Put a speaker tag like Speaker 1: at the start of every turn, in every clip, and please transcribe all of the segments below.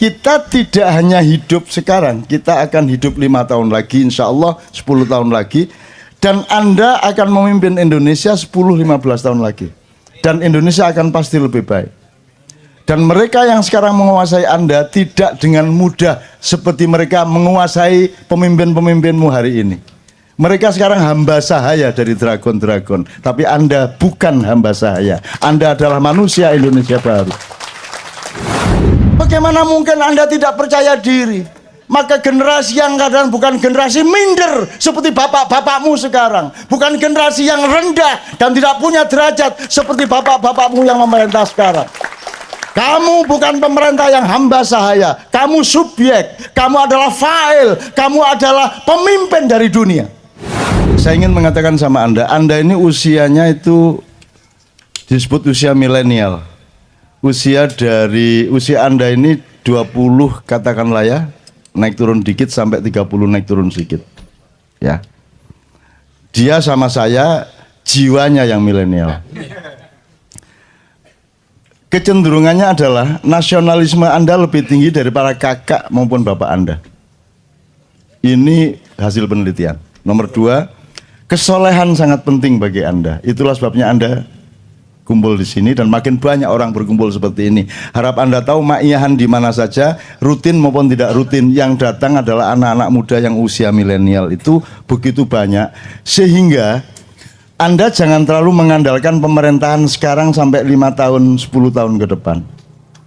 Speaker 1: kita tidak hanya hidup sekarang, kita akan hidup 5 tahun lagi, insya Allah 10 tahun lagi, dan Anda akan memimpin Indonesia 10-15 tahun lagi, dan Indonesia akan pasti lebih baik. Dan mereka yang sekarang menguasai Anda tidak dengan mudah seperti mereka menguasai pemimpin-pemimpinmu hari ini. Mereka sekarang hamba sahaya dari dragon-dragon, tapi Anda bukan hamba sahaya. Anda adalah manusia Indonesia baru. Bagaimana mungkin Anda tidak percaya diri? Maka generasi yang kadang bukan generasi minder seperti bapak-bapakmu sekarang, bukan generasi yang rendah dan tidak punya derajat seperti bapak-bapakmu yang memerintah sekarang. Kamu bukan pemerintah yang hamba sahaya, kamu subjek, kamu adalah fa'il, kamu adalah pemimpin dari dunia. Saya ingin mengatakan sama Anda ini usianya itu disebut usia milenial. Usia Anda ini 20 katakanlah ya, naik turun dikit sampai 30 naik turun sedikit. Ya. Dia sama saya jiwanya yang milenial. Kecenderungannya adalah nasionalisme Anda lebih tinggi dari para kakak maupun bapak Anda. Ini hasil penelitian. Nomor 2, kesolehan sangat penting bagi Anda. Itulah sebabnya Anda kumpul di sini dan makin banyak orang berkumpul seperti ini. Harap Anda tahu ma'iyahan di mana saja, rutin maupun tidak rutin, yang datang adalah anak-anak muda yang usia milenial itu begitu banyak, sehingga Anda jangan terlalu mengandalkan pemerintahan sekarang sampai 5 tahun, 10 tahun ke depan.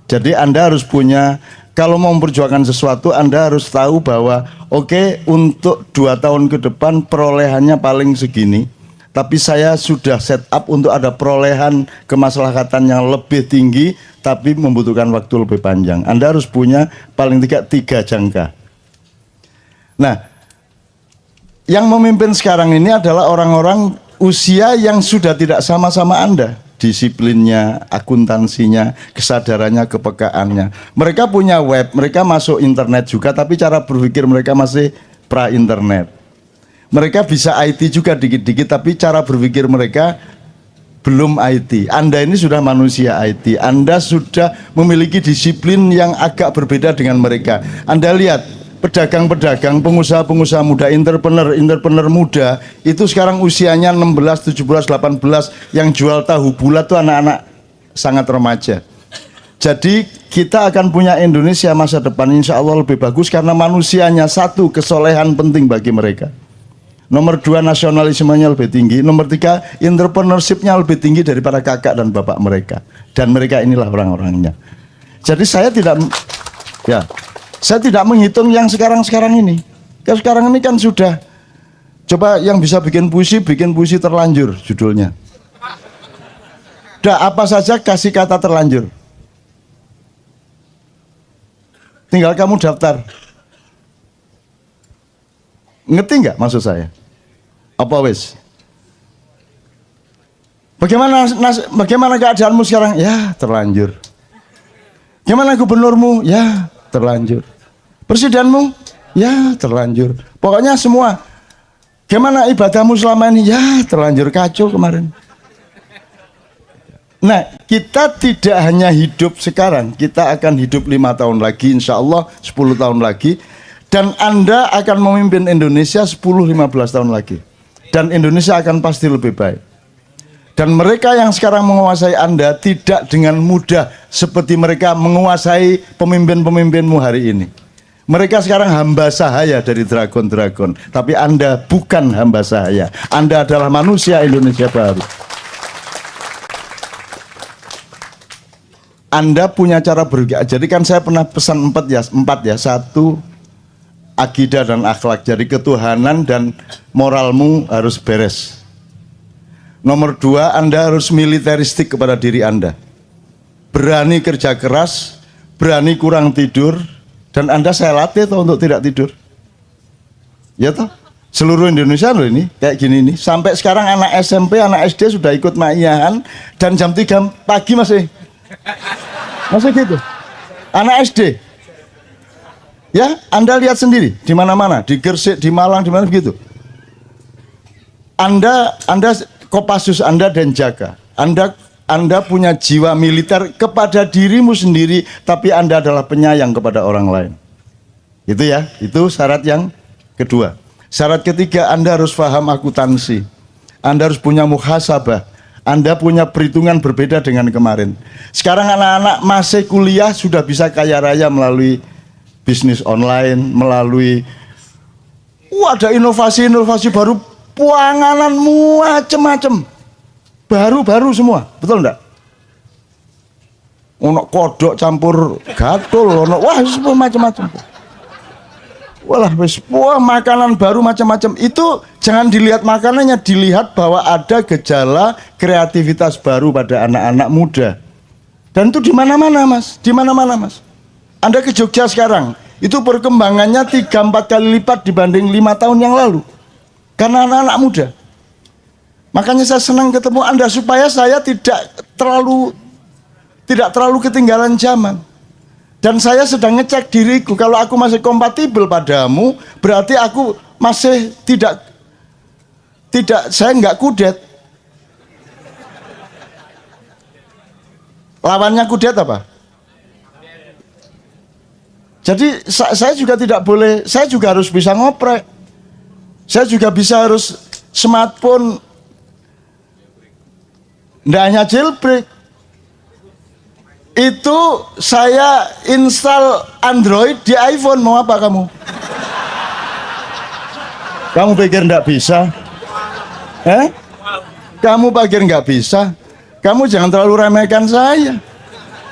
Speaker 1: Jadi Anda harus punya, kalau mau memperjuangkan sesuatu, Anda harus tahu bahwa oke, untuk 2 tahun ke depan perolehannya paling segini, tapi saya sudah set up untuk ada perolehan kemaslahatan yang lebih tinggi, tapi membutuhkan waktu lebih panjang. Anda harus punya paling tidak 3 jangka. Nah, yang memimpin sekarang ini adalah orang-orang usia yang sudah tidak sama-sama Anda. Disiplinnya, akuntansinya, kesadarannya, kepekaannya. Mereka punya web, mereka masuk internet juga, tapi cara berpikir mereka masih pra-internet. Mereka bisa IT juga dikit-dikit, tapi cara berpikir mereka belum IT. Anda ini sudah manusia IT. Anda sudah memiliki disiplin yang agak berbeda dengan mereka. Anda lihat, pedagang-pedagang, pengusaha-pengusaha muda, entrepreneur muda, itu sekarang usianya 16, 17, 18, yang jual tahu bulat itu anak-anak sangat remaja. Jadi kita akan punya Indonesia masa depan insya Allah lebih bagus karena manusianya. Satu, kesolehan penting bagi mereka. Nomor 2, nasionalismenya lebih tinggi. Nomor 3, entrepreneurship-nya lebih tinggi daripada kakak dan bapak mereka. Dan mereka inilah orang-orangnya. Jadi saya tidak menghitung yang sekarang-sekarang ini. Kalau sekarang ini kan sudah, coba yang bisa bikin puisi terlanjur judulnya. Udah apa saja kasih kata terlanjur. Tinggal kamu daftar. Ngerti nggak maksud saya? Apa wes? Bagaimana keadaanmu sekarang? Ya, terlanjur. Gimana gubernurmu? Ya, terlanjur. Presidenmu? Ya, terlanjur. Pokoknya semua. Gimana ibadahmu selama ini? Ya, terlanjur, kacau kemarin. Nah, kita tidak hanya hidup sekarang, kita akan hidup 5 tahun lagi, insya Allah 10 tahun lagi. Dan Anda akan memimpin Indonesia 10-15 tahun lagi. Dan Indonesia akan pasti lebih baik. Dan mereka yang sekarang menguasai Anda tidak dengan mudah seperti mereka menguasai pemimpin-pemimpinmu hari ini. Mereka sekarang hamba sahaya dari dragon-dragon, tapi Anda bukan hamba sahaya. Anda adalah manusia Indonesia baru. Anda punya cara berpikir. Jadi kan saya pernah pesan 4 ya. 1, akidah dan akhlak. Jadi ketuhanan dan moralmu harus beres. Nomor 2, Anda harus militeristik kepada diri Anda. Berani kerja keras, berani kurang tidur, dan Anda saya latih toh untuk tidak tidur. Ya toh? Seluruh Indonesia loh ini, kayak gini nih. Sampai sekarang anak SMP, anak SD sudah ikut ma'iyahan, dan jam 3 pagi masih gitu. Anak SD. Ya, Anda lihat sendiri di mana-mana, di Gresik, di Malang, di mana begitu. Anda Kopassus Anda dan jaga. Anda Anda punya jiwa militer kepada dirimu sendiri, tapi Anda adalah penyayang kepada orang lain. Itu ya, itu syarat yang kedua. Syarat ketiga, Anda harus paham akuntansi. Anda harus punya muhasabah. Anda punya perhitungan berbeda dengan kemarin. Sekarang anak-anak masih kuliah sudah bisa kaya raya melalui bisnis online, melalui ada inovasi-inovasi baru, panganan macam-macam. Baru-baru semua, betul enggak? Ono kodok campur gatul, ono wah semua macam-macam. Walah wis wah makanan baru macam-macam. Itu jangan dilihat makanannya, dilihat bahwa ada gejala kreativitas baru pada anak-anak muda. Dan itu di mana-mana, Mas. Di mana-mana, Mas. Anda ke Jogja sekarang, itu perkembangannya 3-4 kali lipat dibanding 5 tahun yang lalu. Karena anak-anak muda. Makanya saya senang ketemu Anda supaya saya tidak terlalu ketinggalan zaman. Dan saya sedang ngecek diriku, kalau aku masih kompatibel padamu, berarti aku masih tidak saya nggak kudet. Lawannya kudet apa? Jadi saya juga tidak boleh, saya juga harus bisa ngoprek. Saya juga bisa harus smartphone. Nggak hanya jailbreak. Itu saya install Android di iPhone. Mau apa kamu? Kamu pikir nggak bisa? Kamu pikir nggak bisa? Kamu jangan terlalu remehkan saya.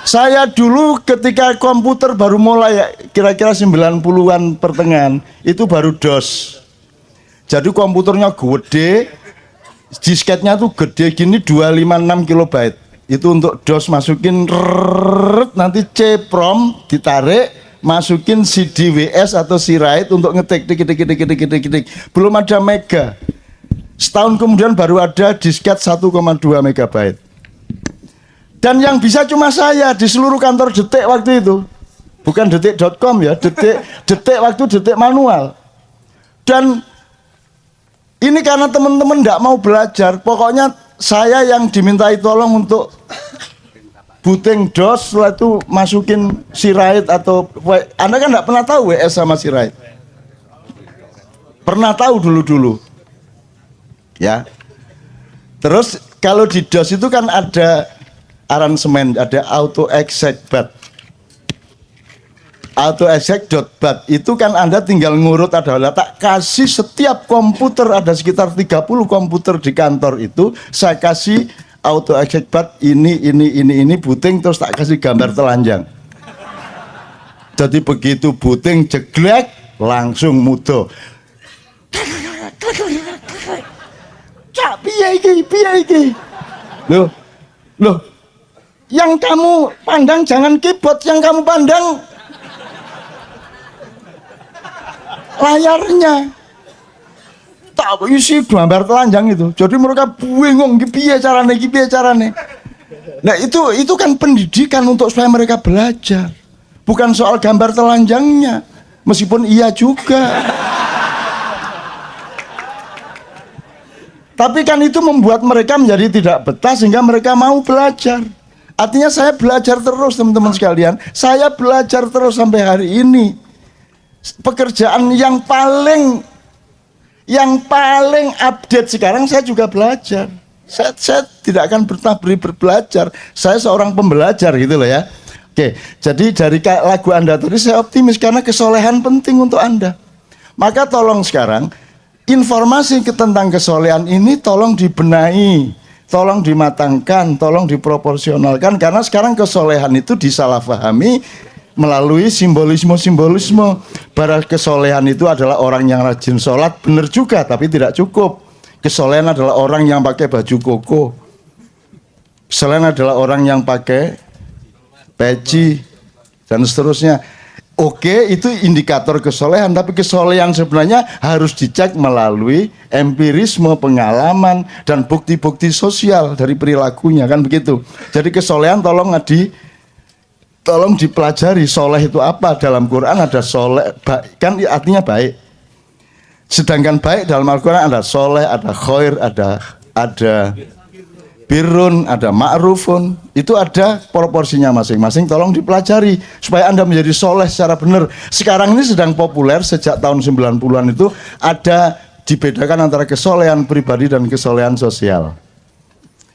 Speaker 1: Saya dulu ketika komputer baru mulai, kira-kira 90-an pertengahan, itu baru DOS. Jadi komputernya gede, disketnya tuh gede gini 256 kilobyte. Itu untuk DOS masukin nanti C-prom ditarik, masukin CD-WS atau C-write untuk ngetik tik. Belum ada mega. Setahun kemudian baru ada disket 1,2 megabyte. Dan yang bisa cuma saya di seluruh kantor Detik waktu itu. Bukan detik.com ya, detik waktu detik manual. Dan ini karena teman-teman tidak mau belajar, pokoknya saya yang dimintai tolong untuk booting DOS, setelah itu masukin C-write atau Anda kan tidak pernah tahu WS sama C-write. Pernah tahu dulu-dulu. Ya. Terus kalau di DOS itu kan ada aransemen, ada auto-exec.bat. Auto-exec.bat itu kan Anda tinggal ngurut, adalah tak kasih setiap komputer, ada sekitar 30 komputer di kantor itu, saya kasih auto-exec.bat ini booting, terus tak kasih gambar telanjang. Jadi begitu booting jeglek langsung mudo. Cak piye iki? Loh. Yang kamu pandang jangan keyboard, yang kamu pandang layarnya. Tak isi gambar telanjang itu. Jadi mereka bingung piye carane. Nah, itu kan pendidikan untuk supaya mereka belajar. Bukan soal gambar telanjangnya. Meskipun iya juga. Tapi kan itu membuat mereka menjadi tidak betah sehingga mereka mau belajar. Artinya saya belajar terus, teman-teman sekalian. Saya belajar terus sampai hari ini. Pekerjaan yang paling update sekarang saya juga belajar. Saya tidak akan pernah berbelajar. Saya seorang pembelajar gitu loh ya. Oke, jadi dari lagu Anda tadi saya optimis karena kesolehan penting untuk Anda. Maka tolong sekarang informasi tentang kesolehan ini tolong dibenahi, tolong dimatangkan, tolong diproporsionalkan, karena sekarang kesolehan itu disalahpahami melalui simbolisme. Bahwa kesolehan itu adalah orang yang rajin sholat, benar juga, tapi tidak cukup. Kesolehan adalah orang yang pakai baju koko. Kesolehan adalah orang yang pakai peci dan seterusnya. Oke, itu indikator kesolehan, tapi kesolehan sebenarnya harus dicek melalui empirisme, pengalaman, dan bukti-bukti sosial dari perilakunya, kan begitu. Jadi kesolehan tolong dipelajari. Soleh itu apa? Dalam Quran ada soleh, kan artinya baik. Sedangkan baik dalam Al-Quran ada soleh, ada khair, ada birrun, ada ma'rufun, itu ada proporsinya masing-masing, tolong dipelajari supaya Anda menjadi soleh secara benar. Sekarang ini sedang populer sejak tahun 90-an itu ada dibedakan antara kesolehan pribadi dan kesolehan sosial.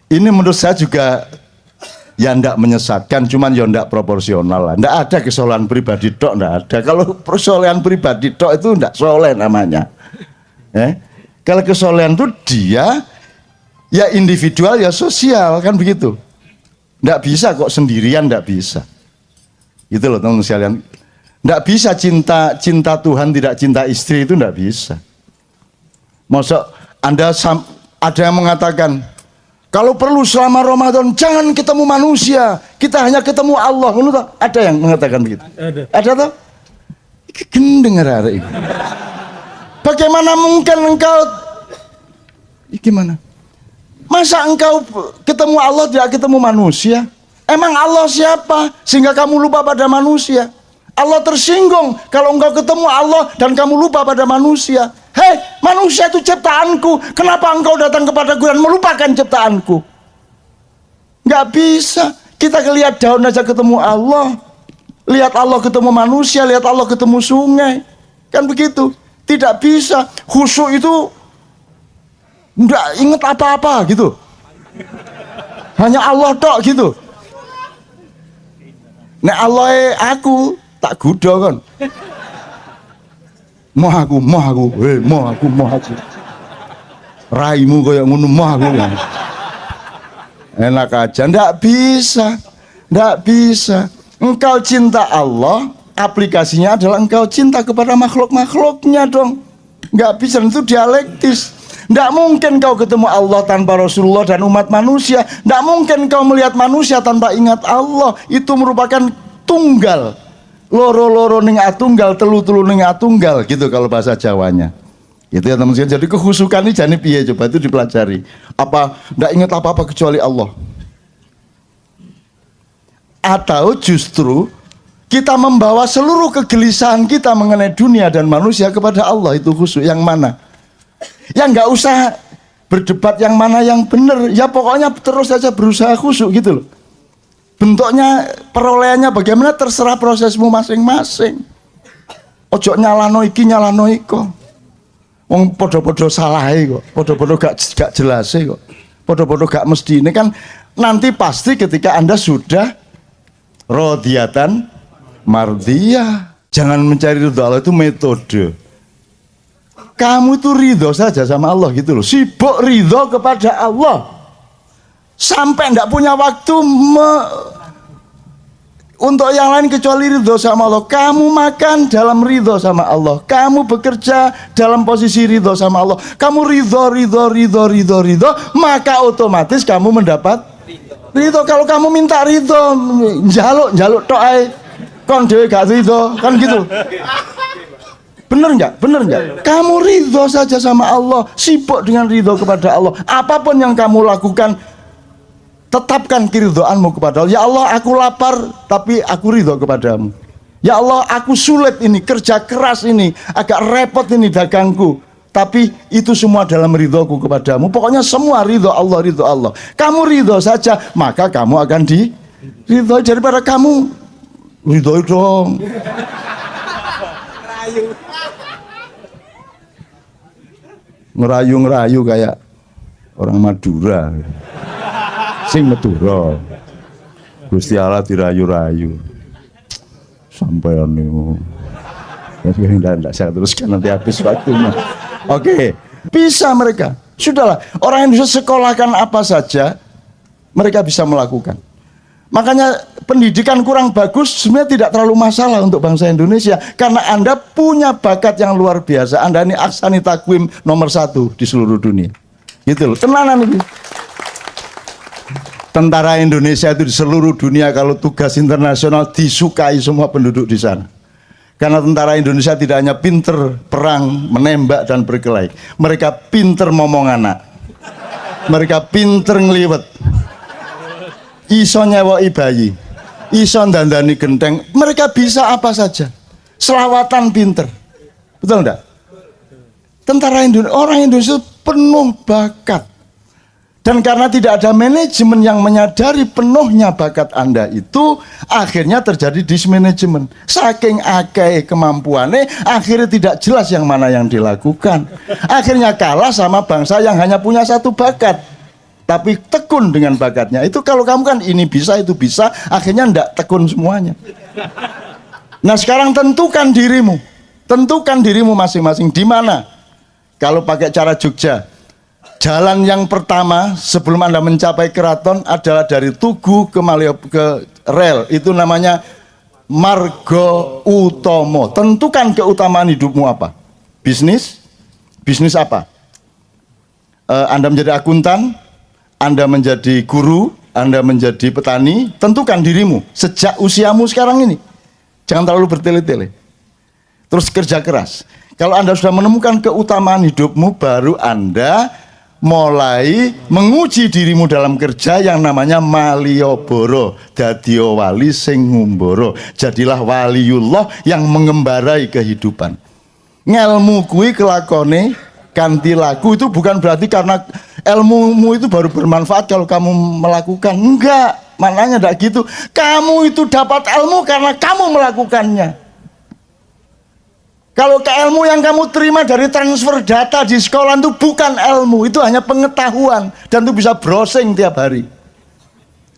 Speaker 1: Ini menurut saya juga ya ndak menyesatkan, cuman ya ndak proporsional lah. Ndak ada kesolehan pribadi tok, ndak ada. Kalau kesolehan pribadi tok itu ndak soleh namanya. Kalau kesolehan itu dia ya individual ya sosial, kan begitu. Nggak bisa kok sendirian, nggak bisa. Gitu loh teman-teman sekalian. Nggak bisa cinta Tuhan tidak cinta istri, itu nggak bisa. Maksud Anda ada yang mengatakan kalau perlu selama Ramadan jangan ketemu manusia, kita hanya ketemu Allah. Ada yang mengatakan begitu? Ada toh? Gendeng arek iki. Bagaimana mungkin engkau gimana? Masa engkau ketemu Allah tidak ketemu manusia? Emang Allah siapa sehingga kamu lupa pada manusia? Allah tersinggung kalau engkau ketemu Allah dan kamu lupa pada manusia. Hei, manusia itu ciptaanku, kenapa engkau datang kepadaku dan melupakan ciptaanku? Nggak bisa. Kita lihat daun aja ketemu Allah, lihat Allah ketemu manusia, lihat Allah ketemu sungai, kan begitu. Tidak bisa. Khusyuk itu nggak inget apa-apa gitu, hanya Allah tok gitu. Nek Allah aku tak gudo kan, mau aku, raimu kayak ngono mau aku kan. Enak aja, ndak bisa. Engkau cinta Allah, aplikasinya adalah engkau cinta kepada makhluk-makhluknya dong. Nggak bisa, itu dialektis. Tidak mungkin kau ketemu Allah tanpa Rasulullah dan umat manusia. Tidak mungkin kau melihat manusia tanpa ingat Allah. Itu merupakan tunggal. Loro-loro ning atunggal, telu-telu ning atunggal, gitu kalau bahasa Jawanya. Itu ya teman-teman. Jadi kehusukan ini jane piye, coba itu dipelajari. Apa tidak ingat apa-apa kecuali Allah? Atau justru kita membawa seluruh kegelisahan kita mengenai dunia dan manusia kepada Allah, itu khusyuk yang mana? Ya nggak usah berdebat yang mana yang benar, ya pokoknya terus saja berusaha khusyuk gitu loh. Bentuknya, perolehannya bagaimana terserah prosesmu masing-masing. Ojo nyalano iki nyalano iko. Wong podo-podo salah kok, podo-podo gak jelas kok, podo-podo gak mesti. Ini kan nanti pasti ketika Anda sudah rodiyatan mardiyah. Jangan mencari ridho Allah, itu metode. Kamu itu ridho saja sama Allah gitu loh. Sibuk ridho kepada Allah sampai tidak punya waktu untuk yang lain kecuali ridho sama Allah. Kamu makan dalam ridho sama Allah, kamu bekerja dalam posisi ridho sama Allah, kamu ridho, maka otomatis kamu mendapat ridho. Kalau kamu minta ridho, jaluk tok ae, kon dhewe gak ridho, kan gitu. Bener nggak? Kamu ridho saja sama Allah, sibuk dengan ridho kepada Allah. Apapun yang kamu lakukan, tetapkan keridhoanmu kepada Allah. Ya Allah, aku lapar, tapi aku ridho kepadamu. Ya Allah, aku sulit ini, kerja keras ini, agak repot ini dagangku, tapi itu semua dalam ridhoku kepadamu. Pokoknya semua ridho Allah. Kamu ridho saja, maka kamu akan ridho. Daripada kamu ridho dong. Ngerayu kayak orang Madura, sing Madura, Gusti Allah dirayu-rayu sampai niku. Tidak saya teruskan, nanti habis waktunya. Oke, bisa mereka. Sudahlah, orang yang bisa sekolahkan apa saja mereka bisa melakukan. Makanya pendidikan kurang bagus sebenarnya tidak terlalu masalah untuk bangsa Indonesia, karena Anda punya bakat yang luar biasa. Anda ini aksani takwim nomor 1 di seluruh dunia. Gitu loh, tenanan ini. Tentara Indonesia itu di seluruh dunia kalau tugas internasional disukai semua penduduk di sana. Karena tentara Indonesia tidak hanya pinter perang, menembak dan berkelahi, mereka pinter ngomong anak, mereka pinter ngeliwet, iso nyewoki bayi, iso dandani genteng, mereka bisa apa saja. Selawatan pinter, betul enggak? Tentara Indonesia, orang Indonesia penuh bakat. Dan karena tidak ada manajemen yang menyadari penuhnya bakat Anda itu, akhirnya terjadi dismanajemen. Saking akeh kemampuannya, akhirnya tidak jelas yang mana yang dilakukan. Akhirnya kalah sama bangsa yang hanya punya satu bakat, tapi tekun dengan bakatnya. Itu kalau kamu kan ini bisa, itu bisa, akhirnya ndak tekun semuanya. Nah sekarang tentukan dirimu masing-masing di mana. Kalau pakai cara Jogja, jalan yang pertama sebelum Anda mencapai keraton adalah dari Tugu ke ke rel. Itu namanya marga utama. Tentukan keutamaan hidupmu apa. Bisnis apa? Anda menjadi akuntan, Anda menjadi guru, Anda menjadi petani. Tentukan dirimu sejak usiamu sekarang ini. Jangan terlalu bertele-tele. Terus kerja keras. Kalau Anda sudah menemukan keutamaan hidupmu, baru Anda mulai menguji dirimu dalam kerja yang namanya Malioboro. Dadio wali sing ngumboro. Jadilah waliullah yang mengembarai kehidupan. Ngelmu kui kelakone ganti laku, itu bukan berarti karena ilmumu itu baru bermanfaat kalau kamu melakukan. Enggak, maknanya enggak gitu. Kamu itu dapat ilmu karena kamu melakukannya. Kalau ilmu yang kamu terima dari transfer data di sekolah itu bukan ilmu, itu hanya pengetahuan, dan itu bisa browsing tiap hari.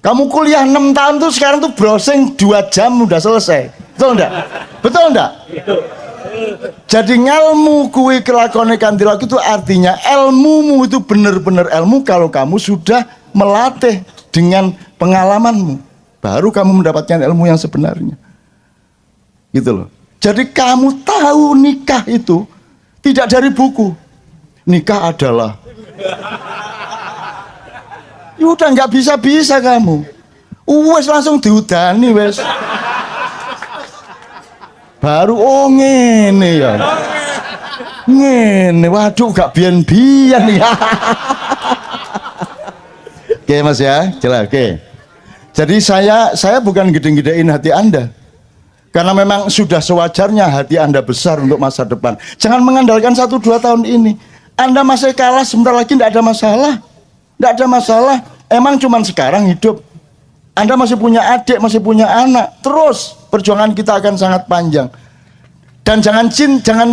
Speaker 1: Kamu kuliah 6 tahun tuh sekarang tuh browsing 2 jam udah selesai. Betul enggak? Betul enggak? Jadi ngelmu kuwi kelakone kanthi laku itu artinya ilmumu itu benar-benar ilmu kalau kamu sudah melatih dengan pengalamanmu. Baru kamu mendapatkan ilmu yang sebenarnya. Gitu loh. Jadi kamu tahu nikah itu tidak dari buku. Nikah adalah. Ya udah nggak bisa-bisa kamu. Wes langsung diudani wes. Baru oh ngene ya. Ngene, waduh gak bian-bian ya. Oke Mas ya, jelas oke. Jadi saya bukan gede-gedein hati Anda. Karena memang sudah sewajarnya hati Anda besar untuk masa depan. Jangan mengandalkan 1-2 tahun ini. Anda masih kalah, sebentar lagi tidak ada masalah. Tidak ada masalah. Emang cuman sekarang hidup. Anda masih punya adik, masih punya anak. Terus perjuangan kita akan sangat panjang. Dan jangan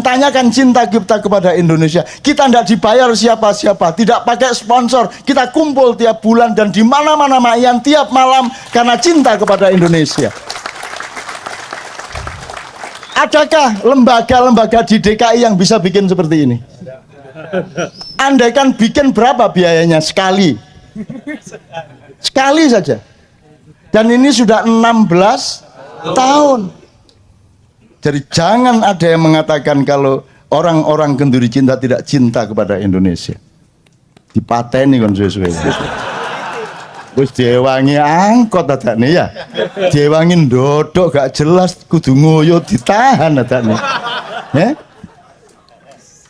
Speaker 1: tanyakan cinta kita kepada Indonesia. Kita tidak dibayar siapa-siapa, tidak pakai sponsor. Kita kumpul tiap bulan dan di mana-mana mayan tiap malam karena cinta kepada Indonesia. Adakah lembaga-lembaga di DKI yang bisa bikin seperti ini? Andaikan bikin berapa biayanya sekali? Sekali saja. Dan ini sudah 16 tahun. Jadi jangan ada yang mengatakan kalau orang-orang Kenduri Cinta tidak cinta kepada Indonesia. Dipateni kon suwe-suwe. Wis diewangi angkot adane ya. Diewangi ndodok gak jelas kudu ngoyo ditahan adane.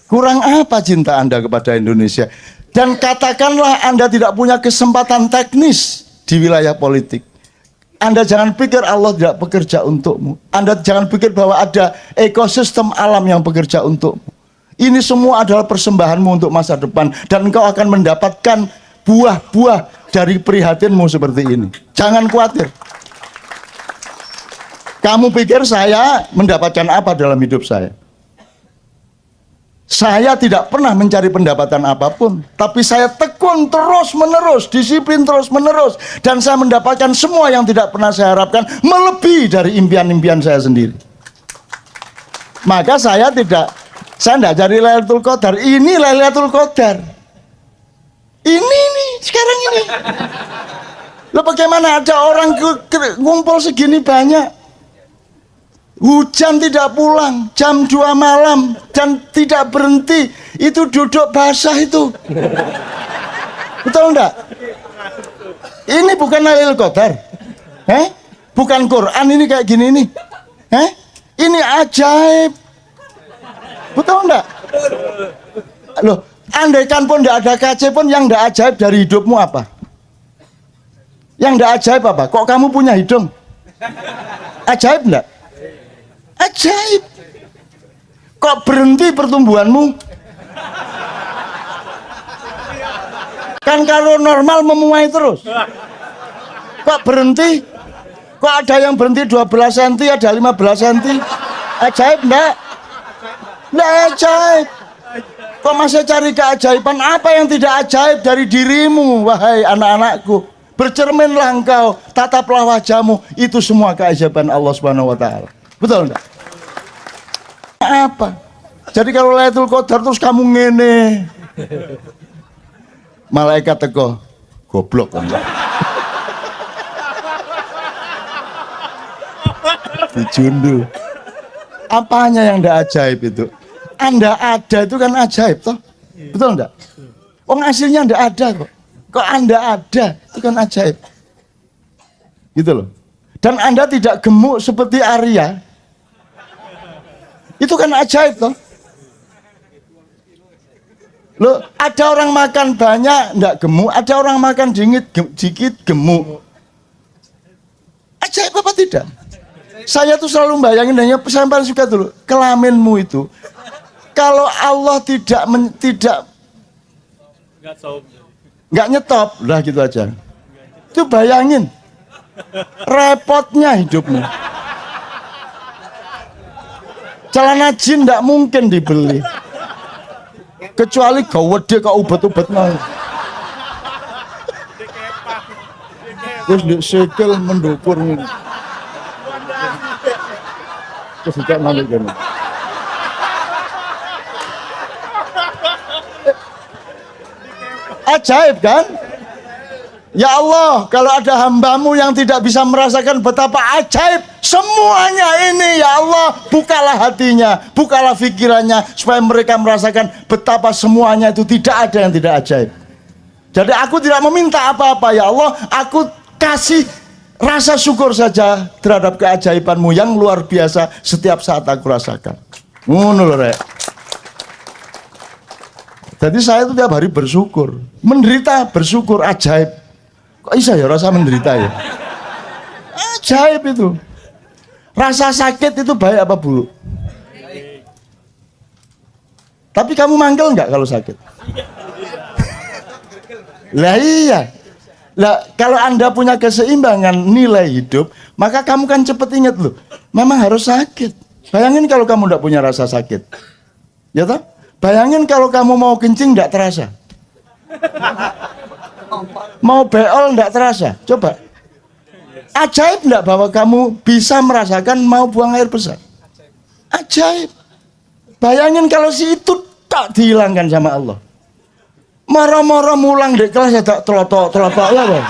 Speaker 1: Kurang apa cinta Anda kepada Indonesia? Dan katakanlah Anda tidak punya kesempatan teknis di wilayah politik. Anda jangan pikir Allah tidak bekerja untukmu. Anda jangan pikir bahwa ada ekosistem alam yang bekerja untukmu. Ini semua adalah persembahanmu untuk masa depan. Dan engkau akan mendapatkan buah-buah dari prihatinmu seperti ini. Jangan khawatir. Kamu pikir saya mendapatkan apa dalam hidup saya? Saya tidak pernah mencari pendapatan apapun, tapi saya tekun terus-menerus, disiplin terus-menerus, dan saya mendapatkan semua yang tidak pernah saya harapkan, melebihi dari impian-impian saya sendiri. Maka saya tidak cari Lailatul Qadar. Ini Lailatul Qadar. Ini sekarang ini. Loh bagaimana ada orang ngumpul segini banyak? Hujan tidak pulang, jam 2 malam dan tidak berhenti. Itu duduk basah itu. Betul enggak? Ini bukan Lailatul Qadar. Bukan Quran ini kayak gini nih. Ini ajaib. Betul enggak? Loh, andaikan pun enggak ada KC pun yang enggak ajaib dari hidupmu apa? Yang enggak ajaib apa? Kok kamu punya hidung? Ajaib enggak? Ajaib. Kok berhenti pertumbuhanmu? Kan kalau normal memuai terus. Kok berhenti? Kok ada yang berhenti 12 cm, ada 15 cm? Ajaib enggak? Enggak ajaib. Kok masih cari keajaiban? Apa yang tidak ajaib dari dirimu, wahai anak-anakku? Bercerminlah engkau, tataplah wajahmu. Itu semua keajaiban Allah Subhanahu wa taala. Betul enggak? Apa? Jadi kalau Lailatul Qadar terus kamu ngene. Malaikat teko, goblok kan. Dijundu. Apanya yang enggak ajaib itu? Anda ada itu kan ajaib toh? Betul enggak? Wong hasilnya enggak ada kok. Kok Anda ada itu kan ajaib. Gitu loh. Dan Anda tidak gemuk seperti Arya. Itu kan ajaib toh? Loh, ada orang makan banyak enggak gemuk, ada orang makan dikit gemuk. Ajaib apa tidak? Saya tuh selalu bayangin, hanya saya paling suka dulu kelaminmu itu. Kalau Allah tidak nggak nyetop, lah gitu aja. Itu bayangin repotnya hidupmu. Celana jin nggak mungkin dibeli, kecuali gawede kau ubat-ubat mau. Terus disekel mendukung ini. Terus tidak nanti gini. Ajaib kan? Ya Allah, kalau ada hambamu yang tidak bisa merasakan betapa ajaib semuanya ini, ya Allah, bukalah hatinya, bukalah pikirannya, supaya mereka merasakan betapa semuanya itu tidak ada yang tidak ajaib. Jadi aku tidak meminta apa-apa, ya Allah, aku kasih rasa syukur saja terhadap keajaibanmu yang luar biasa setiap saat aku rasakan. Ngono lho, Rek. Jadi saya itu tiap hari bersyukur, menderita bersyukur, ajaib. Kok bisa ya rasa menderita ya? Ajaib itu. Rasa sakit itu baik apa buruk? Tapi kamu manggil nggak kalau sakit? Lah iya. Lah kalau Anda punya keseimbangan nilai hidup, maka kamu kan cepet inget loh, memang harus sakit. Bayangin kalau kamu nggak punya rasa sakit, ya toh? Bayangin kalau kamu mau kencing nggak terasa, mau beol nggak terasa. Coba, ajaib nggak bahwa kamu bisa merasakan mau buang air besar? Ajaib. Bayangin kalau si itu tak dihilangkan sama Allah. Moro-moro mulang di kelas ya tak telotok ya bang.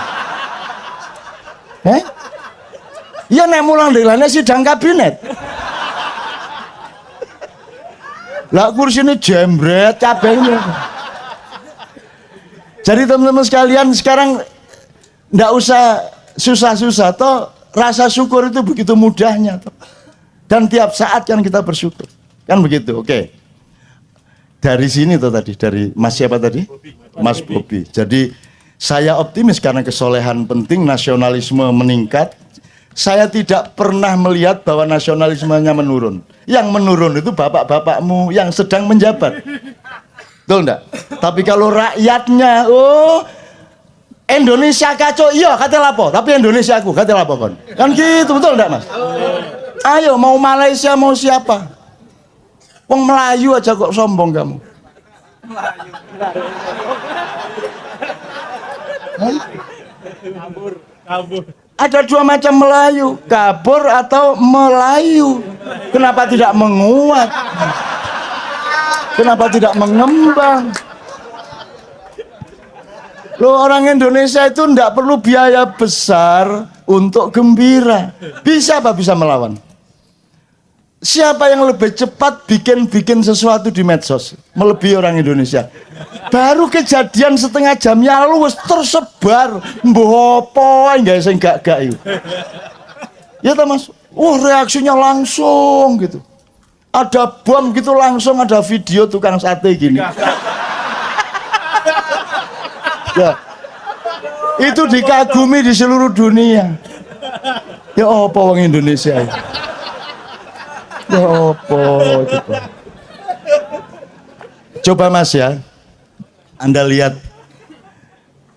Speaker 1: Iya nek mulang di lana sidang kabinet. Lah kursi ini jembret cabenya. Jadi teman-teman sekalian sekarang ndak usah susah-susah toh, rasa syukur itu begitu mudahnya toh. Dan tiap saat kan kita bersyukur. Kan begitu. Oke. Dari sini tuh tadi, dari Mas siapa tadi? Mas Bobi. Jadi saya optimis karena kesolehan penting, nasionalisme meningkat. Saya tidak pernah melihat bahwa nasionalismenya menurun. Yang menurun itu bapak-bapakmu yang sedang menjabat. Betul enggak? Tapi kalau rakyatnya, oh Indonesia kacau, iya kata lapo, tapi Indonesia aku kata lapo kon. Kan gitu, betul enggak Mas? Ayo mau Malaysia mau siapa? Wong Melayu aja kok sombong kamu. Kabur. Ada dua macam Melayu, kabur atau Melayu. Kenapa tidak menguat? Kenapa tidak mengembang? Loh, orang Indonesia itu tidak perlu biaya besar untuk gembira. Bisa apa bisa melawan? Siapa yang lebih cepat bikin sesuatu di medsos melebihi orang Indonesia? Baru kejadian setengah jam yang lalu tersebar mbuh apa enggak sing gak itu. Ya ta Mas? Reaksinya langsung gitu. Ada bom gitu langsung ada video tukang sate gini. Ya. Itu dikagumi di seluruh dunia. Ya apa wong Indonesia ya? Ya apa coba. Coba Mas ya, Anda lihat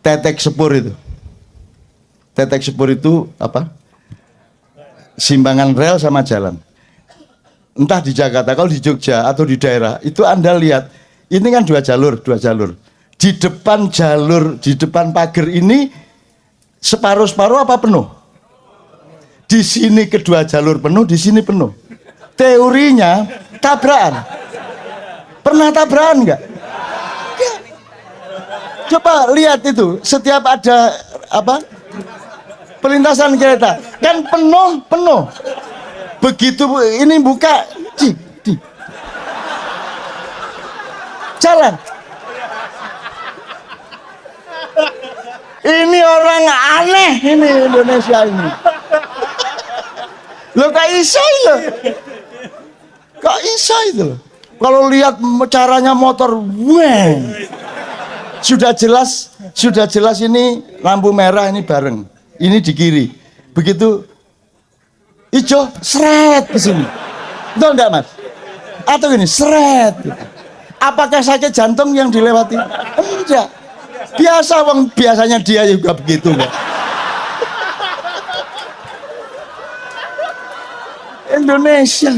Speaker 1: tetek sepur itu. Tetek sepur itu apa? Simbangan rel sama jalan. Entah di Jakarta, kalau di Jogja atau di daerah itu Anda lihat, ini kan dua jalur. Di depan jalur, di depan pagar ini separuh-separuh apa penuh? Di sini kedua jalur penuh, di sini penuh. Teorinya tabrakan. Pernah tabrakan enggak? Coba lihat itu, setiap ada apa? Perlintasan kereta kan penuh. Begitu ini buka, jalan. Ini orang aneh ini Indonesia ini. Lo kok iso lo? Kok iso itu loh? Kalau lihat caranya motor, weng. Sudah jelas ini lampu merah ini bareng. Ini di kiri. Begitu hijau, seret ke sini. Betul enggak, Mas? Atau gini, seret. Apakah sakit jantung yang dilewati? Enggak. Biasanya dia juga begitu, enggak? Indonesia.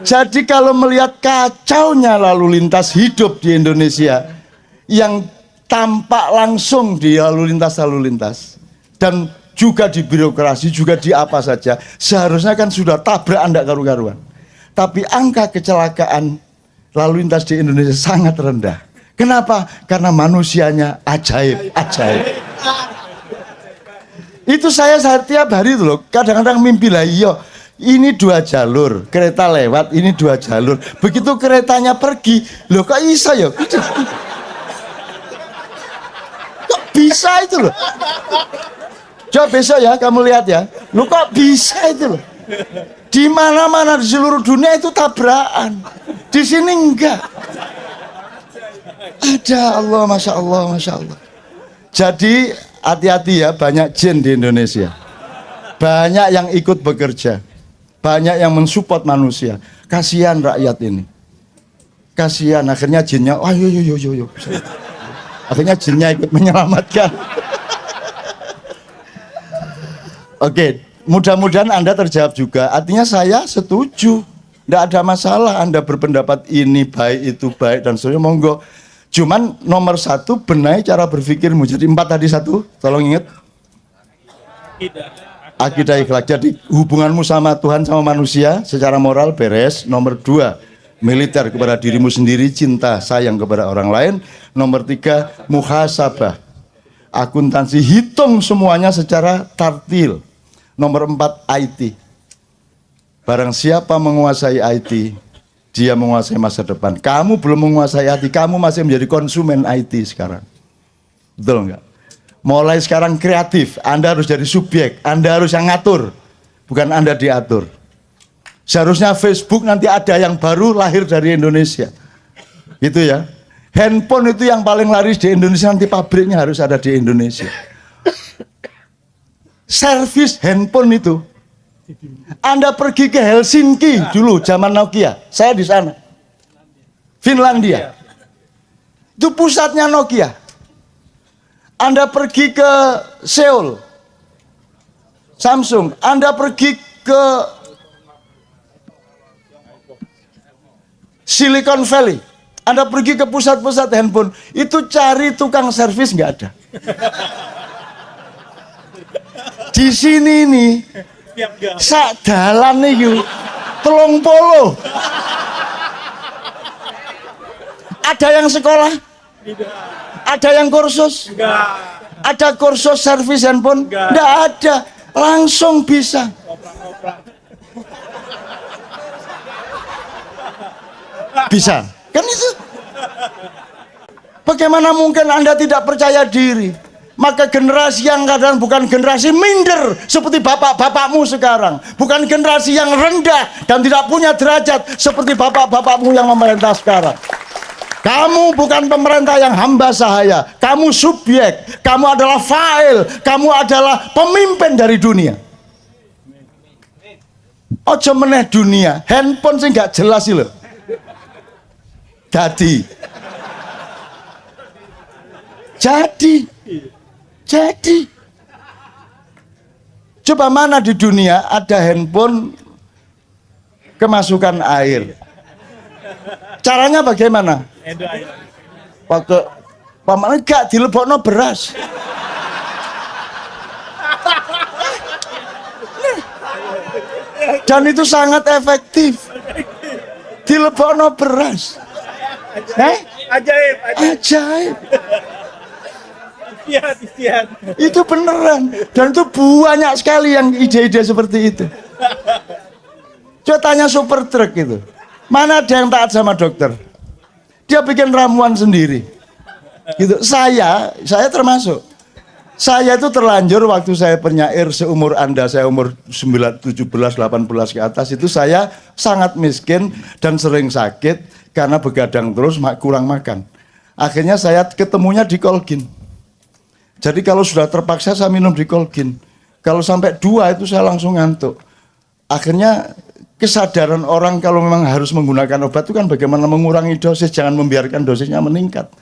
Speaker 1: Jadi kalau melihat kacaunya lalu lintas hidup di Indonesia yang tampak langsung di lalu lintas dan juga di birokrasi, juga di apa saja, seharusnya kan sudah tabrak Anda karu-karuan. Tapi angka kecelakaan lalu lintas di Indonesia sangat rendah. Kenapa? Karena manusianya ajaib. Itu saya tiap hari itu loh, kadang-kadang mimpi lah, iya ini dua jalur, kereta lewat, ini dua jalur. Begitu keretanya pergi, loh kok bisa ya? Kok bisa itu loh? Coba besok ya kamu lihat ya, loh kok bisa itu loh? Di mana-mana di seluruh dunia itu tabrakan, di sini enggak. Ada Allah, masya Allah. Jadi hati-hati ya, banyak jin di Indonesia, banyak yang ikut bekerja, banyak yang mensupport manusia. Kasihan rakyat ini, kasihan. Akhirnya jinnya, yo. Akhirnya jinnya ikut menyelamatkan. Oke, mudah-mudahan Anda terjawab juga. Artinya saya setuju, tidak ada masalah Anda berpendapat ini baik, itu baik dan seterusnya, monggo. Cuman nomor satu, benahi cara berpikirmu. Jadi 4 tadi satu, tolong ingat. Akidah ikhlak. Jadi hubunganmu sama Tuhan sama manusia secara moral beres. Nomor 2, militer kepada dirimu sendiri, cinta sayang kepada orang lain. Nomor 3, muhasabah, akuntansi, hitung semuanya secara tartil. Nomor 4, IT. Barang siapa menguasai IT, dia menguasai masa depan. Kamu belum menguasai IT, kamu masih menjadi konsumen IT sekarang. Betul enggak? Mulai sekarang kreatif, Anda harus jadi subjek, Anda harus yang ngatur, bukan Anda diatur. Seharusnya Facebook nanti ada yang baru lahir dari Indonesia. Gitu ya. Handphone itu yang paling laris di Indonesia, nanti pabriknya harus ada di Indonesia. Servis handphone itu, Anda pergi ke Helsinki dulu zaman Nokia, saya di sana, Finlandia, itu pusatnya Nokia. Anda pergi ke Seoul, Samsung. Anda pergi ke Silicon Valley, Anda pergi ke pusat-pusat handphone, itu cari tukang servis nggak ada. Di sini nih, sak dalan nih, 30. Ada yang sekolah? Ada yang kursus? Ada kursus servis handphone? Nggak ada, langsung bisa. Bisa, kan itu. Bagaimana mungkin Anda tidak percaya diri? Maka generasi yang kadang bukan generasi minder seperti bapak-bapakmu sekarang, bukan generasi yang rendah dan tidak punya derajat seperti bapak-bapakmu yang memerintah sekarang. Kamu bukan pemerintah yang hamba sahaya, kamu subjek, kamu adalah fa'il, kamu adalah pemimpin dari dunia. Ojo meneh dunia, handphone sih nggak jelas sih loh. Jadi Jadi coba mana di dunia ada handphone kemasukan air? Caranya bagaimana? Pakai paman gak dilebokno beras. Dan itu sangat efektif. Dilebokno beras. Ajaib. Itu beneran. Dan itu banyak sekali yang ide-ide seperti itu. Coba tanya super truk itu. Mana ada yang taat sama dokter? Dia bikin ramuan sendiri. Gitu. Saya termasuk. Saya itu terlanjur waktu saya penyair seumur Anda, saya umur 9, 17, 18 ke atas itu saya sangat miskin dan sering sakit karena begadang terus kurang makan. Akhirnya saya ketemunya di Colgin. Jadi kalau sudah terpaksa saya minum di Colgin. Kalau sampai 2 itu saya langsung ngantuk. Akhirnya kesadaran orang kalau memang harus menggunakan obat itu kan bagaimana mengurangi dosis, jangan membiarkan dosisnya meningkat.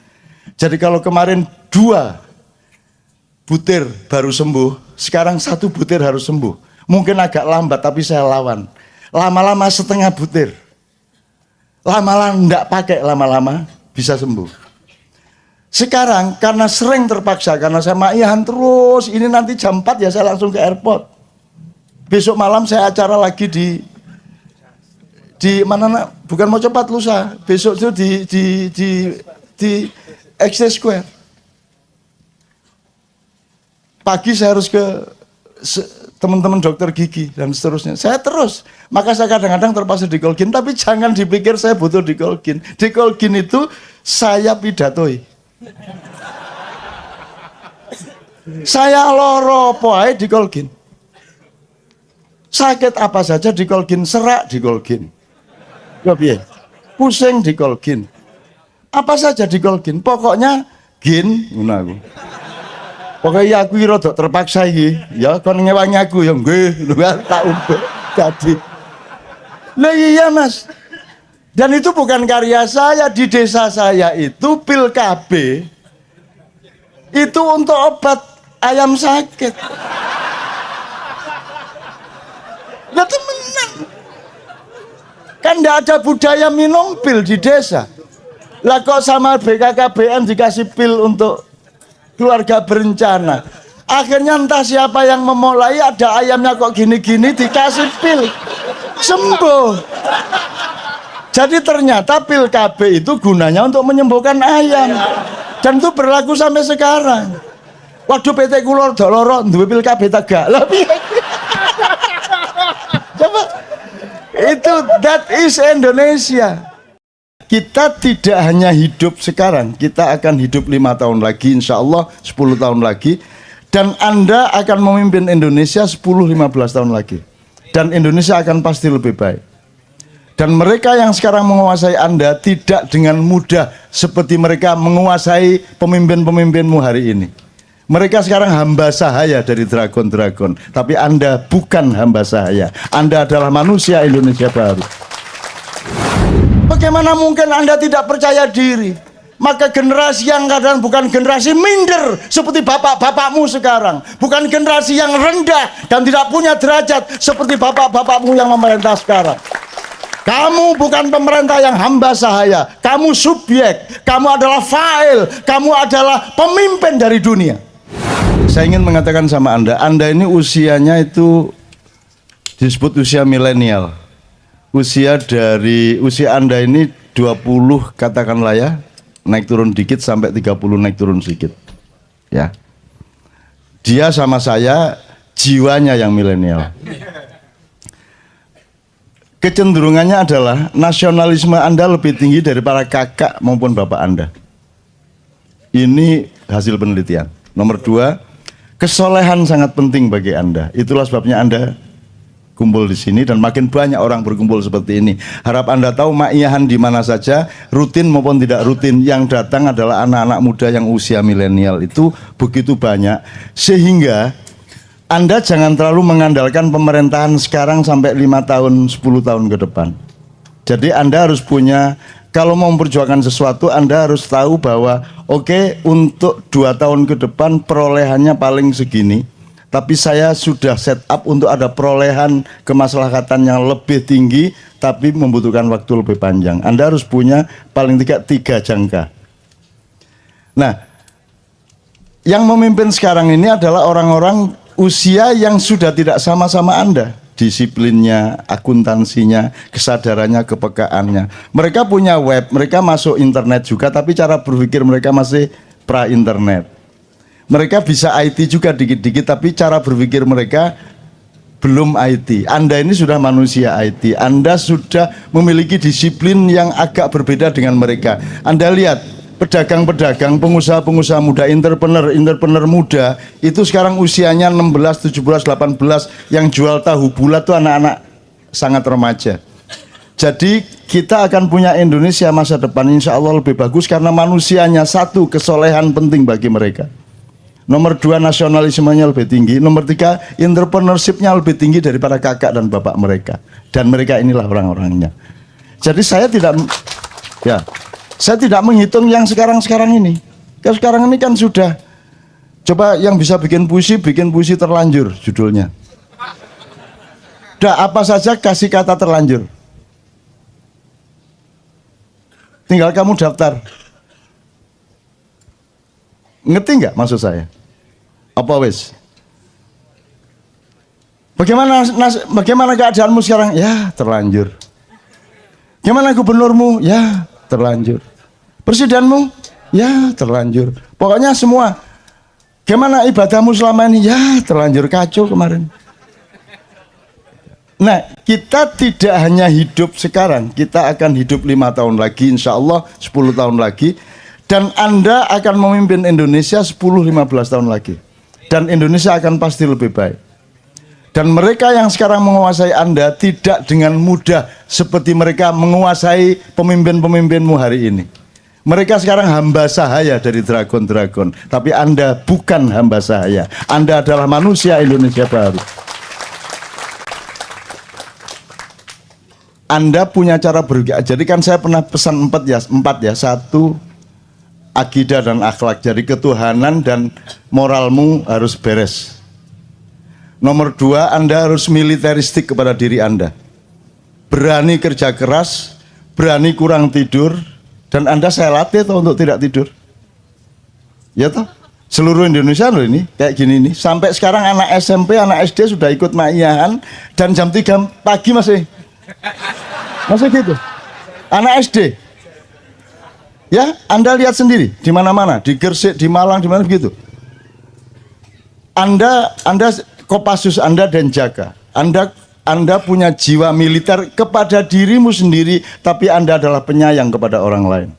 Speaker 1: Jadi kalau kemarin 2 butir baru sembuh, sekarang 1 butir harus sembuh. Mungkin agak lambat tapi saya lawan. Lama-lama setengah butir. Lama-lama enggak pakai, lama-lama bisa sembuh. Sekarang karena sering terpaksa, karena saya maihan terus, ini nanti jam 4 ya saya langsung ke airport. Besok malam saya acara lagi di mana, bukan mau cepat lusa. Besok itu di Exchange Square. Pagi saya harus ke teman-teman dokter gigi dan seterusnya. Saya terus, maka saya kadang-kadang terpaksa di Colgin, tapi jangan dipikir saya butuh di Colgin. Di Colgin itu saya pidatoi. Saya loro poai di Colgin. Sakit apa saja di Colgin, serak di Colgin. Pusing di Colgin. Apa saja di Colgin, pokoknya gin ngono aku. Pokoknya aku rada terpaksa iki, ya kon ngewangi aku ya nggih, tak umpet tadi. Lah iya Mas. Dan itu bukan karya saya, di desa saya itu pil KB itu untuk obat ayam sakit. Lah temenan. Kan enggak ada budaya minum pil di desa. Lah kok sama BKKBN dikasih pil untuk keluarga berencana. Akhirnya entah siapa yang memulai, ada ayamnya kok gini-gini dikasih pil sembuh. Jadi ternyata pil KB itu gunanya untuk menyembuhkan ayam. Dan itu berlaku sampai sekarang. Waduh PT Kulor Doloro duwe pil KB tegak. Coba itu, that is Indonesia. Kita tidak hanya hidup sekarang, kita akan hidup 5 tahun lagi, insya Allah 10 tahun lagi. Dan Anda akan memimpin Indonesia 10-15 tahun lagi. Dan Indonesia akan pasti lebih baik. Dan mereka yang sekarang menguasai Anda tidak dengan mudah seperti mereka menguasai pemimpin-pemimpinmu hari ini. Mereka sekarang hamba sahaya dari dragon-dragon. Tapi Anda bukan hamba sahaya. Anda adalah manusia Indonesia baru. Bagaimana mungkin Anda tidak percaya diri? Maka generasi yang kadang bukan generasi minder seperti bapak-bapakmu sekarang. Bukan generasi yang rendah dan tidak punya derajat seperti bapak-bapakmu yang memerintah sekarang. Kamu bukan pemerintah yang hamba sahaya. Kamu subjek, kamu adalah fa'il, kamu adalah pemimpin dari dunia. Saya ingin mengatakan sama Anda ini usianya itu disebut usia milenial. Usia Anda ini 20 katakanlah ya, naik turun dikit sampai 30 naik turun sedikit. Ya. Dia sama saya jiwanya yang milenial. Kecenderungannya adalah nasionalisme Anda lebih tinggi dari para kakak maupun bapak Anda. Ini hasil penelitian. Nomor 2, kesolehan sangat penting bagi Anda. Itulah sebabnya Anda kumpul di sini dan makin banyak orang berkumpul seperti ini. Harap Anda tahu maiyahan di mana saja, rutin maupun tidak rutin, yang datang adalah anak-anak muda yang usia milenial itu begitu banyak, sehingga Anda jangan terlalu mengandalkan pemerintahan sekarang sampai 5 tahun, 10 tahun ke depan. Jadi Anda harus punya Kalau mau memperjuangkan sesuatu, Anda harus tahu bahwa oke, untuk 2 tahun ke depan perolehannya paling segini. Tapi saya sudah set up untuk ada perolehan kemaslahatan yang lebih tinggi, tapi membutuhkan waktu lebih panjang. Anda harus punya paling tidak 3 jangka. Nah, yang memimpin sekarang ini adalah orang-orang usia yang sudah tidak sama-sama Anda. Disiplinnya, akuntansinya, kesadarannya, kepekaannya. Mereka punya web, mereka masuk internet juga, tapi cara berpikir mereka masih pra-internet. Mereka bisa IT juga dikit-dikit, tapi cara berpikir mereka belum IT. Anda ini sudah manusia IT. Anda sudah memiliki disiplin yang agak berbeda dengan mereka. Anda lihat, pedagang-pedagang, pengusaha-pengusaha muda, entrepreneur muda, itu sekarang usianya 16, 17, 18, yang jual tahu bulat itu anak-anak sangat remaja. Jadi kita akan punya Indonesia masa depan insya Allah lebih bagus karena manusianya. Satu, kesolehan penting bagi mereka. Nomor 2, nasionalismenya lebih tinggi. Nomor 3, entrepreneurship-nya lebih tinggi daripada kakak dan bapak mereka. Dan mereka inilah orang-orangnya. Jadi saya tidak menghitung yang sekarang-sekarang ini. Yang sekarang ini kan sudah, coba yang bisa bikin puisi terlanjur judulnya. Udah apa saja kasih kata terlanjur. Tinggal kamu daftar. Ngerti nggak maksud saya? Apa wes? Bagaimana keadaanmu sekarang? Ya terlanjur. Gimana gubernurmu? Ya terlanjur. Presidenmu? Ya terlanjur. Pokoknya semua. Gimana ibadahmu selama ini? Ya terlanjur, kacau kemarin. Nah, kita tidak hanya hidup sekarang, kita akan hidup 5 tahun lagi, insya Allah 10 tahun lagi. Dan Anda akan memimpin Indonesia 10-15 tahun lagi. Dan Indonesia akan pasti lebih baik. Dan mereka yang sekarang menguasai Anda tidak dengan mudah seperti mereka menguasai pemimpin-pemimpinmu hari ini. Mereka sekarang hamba sahaya dari dragon-dragon. Tapi Anda bukan hamba sahaya. Anda adalah manusia Indonesia baru. Anda punya cara berpikir. Jadi kan saya pernah pesan 4 ya. 1, akidah dan akhlak. Jadi ketuhanan dan moralmu harus beres. Nomor 2, Anda harus militeristik kepada diri Anda. Berani kerja keras, berani kurang tidur, dan Anda saya latih toh untuk tidak tidur. Ya toh? Seluruh Indonesia loh ini, kayak gini nih. Sampai sekarang anak SMP, anak SD sudah ikut maiyahan, dan jam 3 pagi masih gitu. Anak SD. Ya, Anda lihat sendiri di mana-mana, di Gresik, di Malang, di mana begitu. Anda Kopassus Anda dan jaga. Anda punya jiwa militer kepada dirimu sendiri, tapi Anda adalah penyayang kepada orang lain.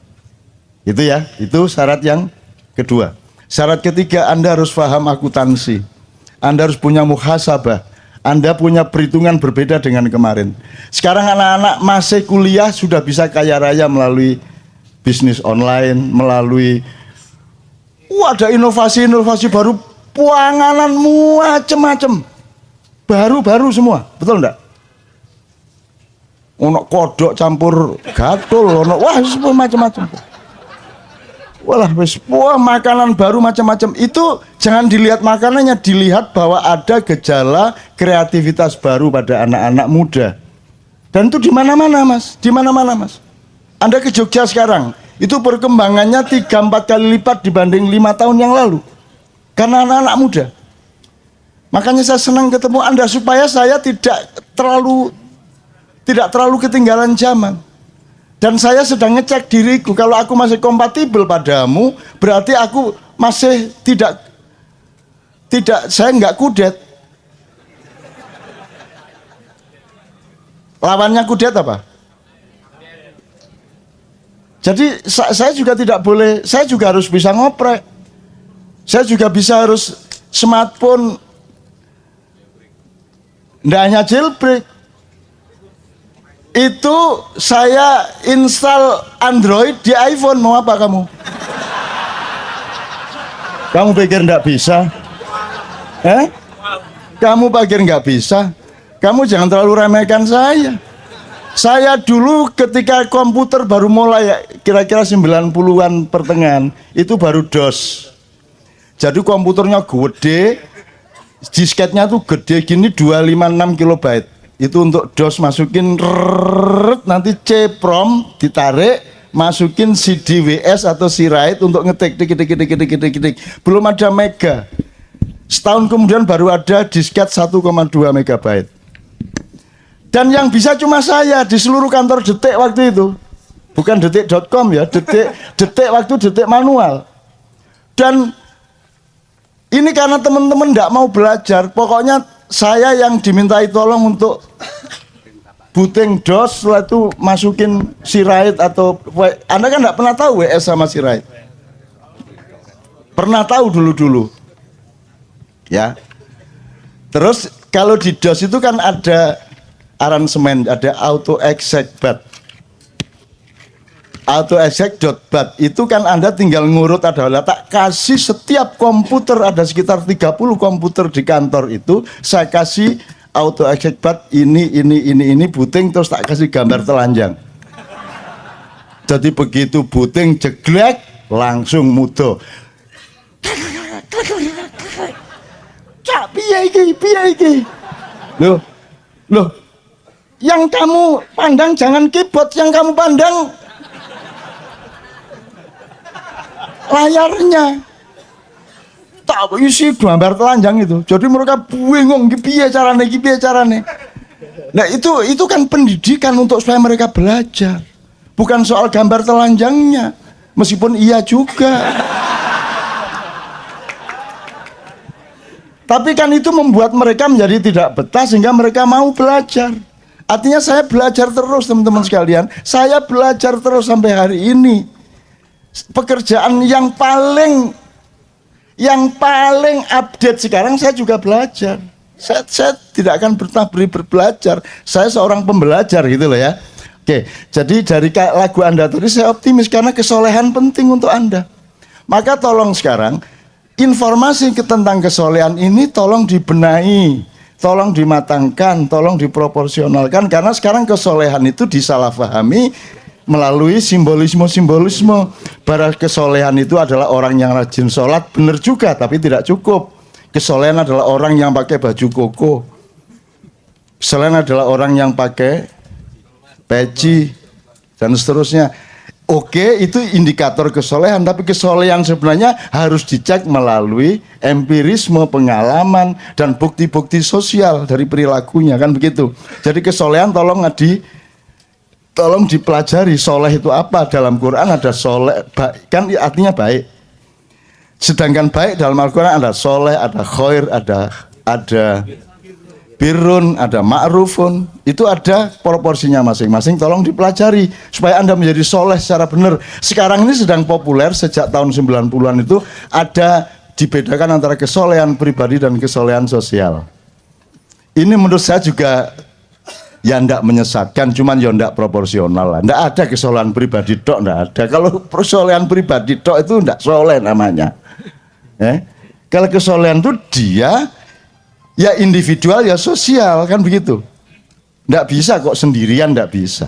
Speaker 1: Itu ya, itu syarat yang kedua. Syarat ketiga, Anda harus paham akuntansi. Anda harus punya muhasabah. Anda punya perhitungan berbeda dengan kemarin. Sekarang anak-anak masih kuliah sudah bisa kaya raya melalui bisnis online, melalui ada inovasi-inovasi baru, panganan macam-macam, baru-baru semua, betul enggak? Ono kodok campur gatul, ono semua macam-macam. Wah, makanan baru macam-macam. Itu jangan dilihat makanannya, dilihat bahwa ada gejala kreativitas baru pada anak-anak muda. Dan itu di mana-mana, Mas. Di mana-mana, Mas. Anda ke Jogja sekarang, itu perkembangannya 3-4 kali lipat dibanding 5 tahun yang lalu. Karena anak-anak muda. Makanya saya senang ketemu Anda supaya saya tidak terlalu ketinggalan zaman. Dan saya sedang ngecek diriku, kalau aku masih kompatibel padamu, berarti aku masih saya nggak kudet. Lawannya kudet apa? Jadi saya juga tidak boleh, saya juga harus bisa ngoprek. Saya juga harus smartphone. Nggak hanya jailbreak. Itu saya install Android di iPhone, mau apa kamu? Kamu pikir nggak bisa? Kamu pikir nggak bisa? Kamu jangan terlalu remehkan saya. Saya dulu ketika komputer baru mulai ya, kira-kira 90-an pertengahan, itu baru DOS. Jadi komputernya gede, disketnya tuh gede gini 256 kilobyte. Itu untuk DOS masukin nanti C-prom ditarik, masukin CD WS atau C-write untuk ngetik tik. Belum ada mega. Setahun kemudian baru ada disket 1,2 megabyte. Dan yang bisa cuma saya di seluruh kantor Detik waktu itu. Bukan detik.com ya, detik waktu detik manual. Dan ini karena teman-teman tidak mau belajar, pokoknya saya yang dimintai tolong untuk booting DOS, setelah itu masukin C-write atau Anda kan tidak pernah tahu WS sama C-write. Pernah tahu dulu-dulu. Ya. Terus kalau di DOS itu kan ada aransemen, ada auto exec bat. Auto exec.bat itu kan Anda tinggal ngurut, adalah tak kasih setiap komputer, ada sekitar 30 komputer di kantor itu, saya kasih auto exec bat ini booting, terus tak kasih gambar telanjang. Jadi begitu booting jeglek langsung mudo. Cak piye iki? Loh, yang kamu pandang jangan keyboard, yang kamu pandang layarnya. Tak isi gambar telanjang itu. Jadi mereka bingung piye carane. Nah, itu kan pendidikan untuk supaya mereka belajar. Bukan soal gambar telanjangnya. Meskipun iya juga. Tapi kan itu membuat mereka menjadi tidak betah sehingga mereka mau belajar. Artinya saya belajar terus, teman-teman sekalian. Saya belajar terus sampai hari ini. Pekerjaan yang paling update sekarang saya juga belajar. Saya tidak akan pernah belajar. Saya seorang pembelajar gitu loh ya. Oke, jadi dari lagu Anda tadi saya optimis karena kesolehan penting untuk Anda. Maka tolong sekarang informasi tentang kesolehan ini tolong dibenahi, tolong dimatangkan, tolong diproporsionalkan, karena sekarang kesolehan itu disalahpahami melalui simbolisme. Bahwa kesolehan itu adalah orang yang rajin sholat, benar juga, tapi tidak cukup. Kesolehan adalah orang yang pakai baju koko. Kesolehan adalah orang yang pakai peci dan seterusnya. Oke, itu indikator kesolehan, tapi kesolehan sebenarnya harus dicek melalui empirisme, pengalaman, dan bukti-bukti sosial dari perilakunya, kan begitu. Jadi kesolehan tolong dipelajari. Soleh itu apa? Dalam Quran ada soleh, kan artinya baik. Sedangkan baik dalam Al-Quran ada soleh, ada khair, ada birrun, ada ma'rufun. Itu ada proporsinya masing-masing, tolong dipelajari supaya Anda menjadi soleh secara benar. Sekarang ini sedang populer sejak tahun 90-an itu ada dibedakan antara kesolehan pribadi dan kesolehan sosial. Ini menurut saya juga ya ndak menyesatkan, cuman ya ndak proporsional lah. Ndak ada kesolehan pribadi tok, ndak ada. Kalau kesolehan pribadi tok itu ndak soleh namanya. Kalau kesolehan itu dia ya individual ya sosial, kan begitu. Ndak bisa kok sendirian, ndak bisa.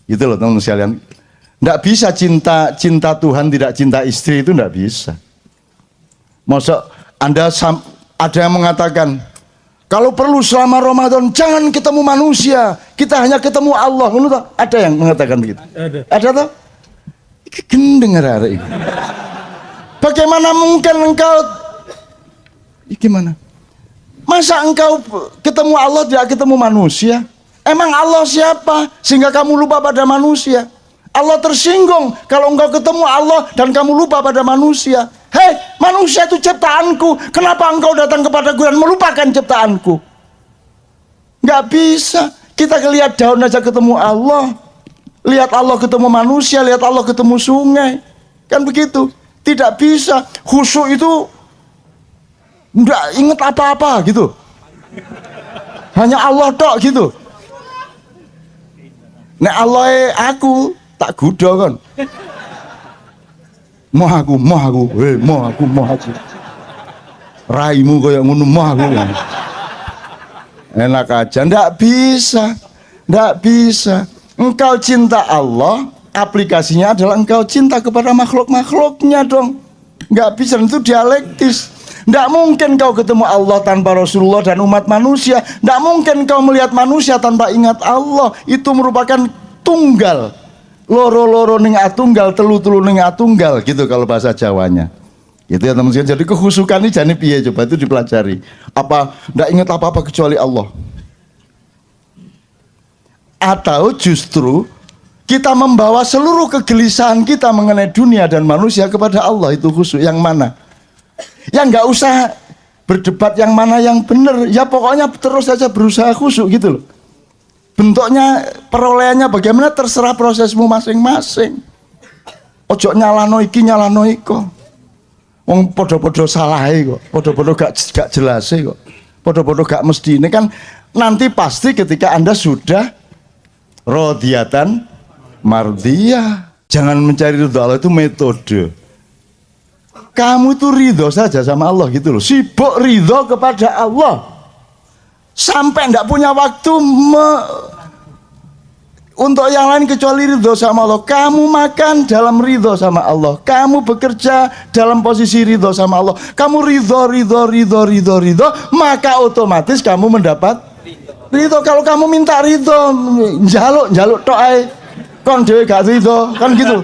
Speaker 1: Gitu loh teman-teman sekalian. Ndak bisa cinta Tuhan tidak cinta istri, itu ndak bisa. Masa ada yang mengatakan kalau perlu selama Ramadan jangan ketemu manusia, kita hanya ketemu Allah. Ada yang mengatakan begitu? Ada toh? Gendeng ada ini. Bagaimana mungkin engkau gimana? Masa engkau ketemu Allah tidak ketemu manusia? Emang Allah siapa sehingga kamu lupa pada manusia? Allah tersinggung kalau engkau ketemu Allah dan kamu lupa pada manusia. Hei, manusia itu ciptaanku, kenapa engkau datang kepadaku dan melupakan ciptaanku? Nggak bisa. Kita lihat daun aja ketemu Allah, lihat Allah ketemu manusia, lihat Allah ketemu sungai, kan begitu. Tidak bisa. Khusyuk itu nggak inget apa-apa gitu, hanya Allah tok gitu. Nek Allah aku tak gudo kan. Moh aku. Raimu kayak ngono moh aku. Enak aja, ndak bisa. Nggak bisa. Engkau cinta Allah, aplikasinya adalah engkau cinta kepada makhluk-makhluknya dong. Nggak bisa, itu dialektis. Nggak mungkin kau ketemu Allah tanpa Rasulullah dan umat manusia. Nggak mungkin kau melihat manusia tanpa ingat Allah. Itu merupakan tunggal. Loro-loro ning atunggal, telu-telu ning atunggal gitu kalau bahasa Jawanya. Itu ya teman-teman. Jadi kehusukan ini jane piye, coba itu dipelajari. Apa nggak ingat apa-apa kecuali Allah? Atau justru kita membawa seluruh kegelisahan kita mengenai dunia dan manusia kepada Allah, itu khusyuk. Yang mana? Ya nggak usah berdebat yang mana yang benar, ya pokoknya terus saja berusaha khusyuk gitu loh. Bentuknya, perolehannya bagaimana terserah prosesmu masing-masing. Ojo nyalano iki nyalano iko. Wong podo-podo salah kok, podo-podo gak jelas kok, podo-podo gak mesti. Ini kan nanti pasti ketika Anda sudah rodiyatan mardiyah. Jangan mencari ridho Allah, itu metode. Kamu itu ridho saja sama Allah gitu loh. Sibuk ridho kepada Allah sampai ndak punya waktu untuk yang lain kecuali ridho sama Allah. Kamu makan dalam ridho sama Allah. Kamu bekerja dalam posisi ridho sama Allah. Kamu ridho, maka otomatis kamu mendapat ridho. Kalau kamu minta ridho, jaluk tok ae. Kon dhewe gak ridho, kan gitu.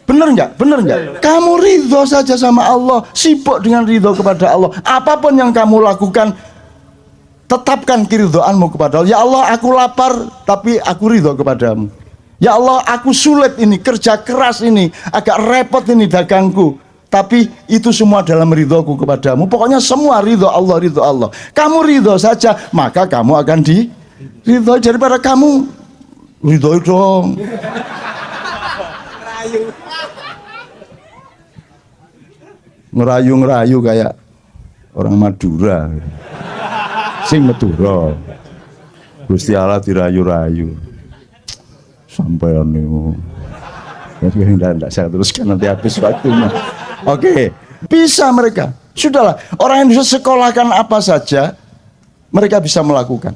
Speaker 1: Bener nggak? Kamu ridho saja sama Allah, sibuk dengan ridho kepada Allah. Apapun yang kamu lakukan, tetapkan keridhoanmu kepada Allah. Ya Allah, aku lapar, tapi aku ridho kepadamu. Ya Allah, aku sulit ini, kerja keras ini, agak repot ini dagangku, tapi itu semua dalam ridhoku kepadamu. Pokoknya semua ridho Allah. Kamu ridho saja, maka kamu akan diridhoi. Daripada kamu ridhoi dong. Ngerayu kayak orang Madura. Sing Madura. Gusti Allah dirayu-rayu. Sampean niku. Enggak saya teruskan nanti habis waktunya. Oke, bisa mereka. Sudahlah, orang Indonesia sekolahkan apa saja mereka bisa melakukan.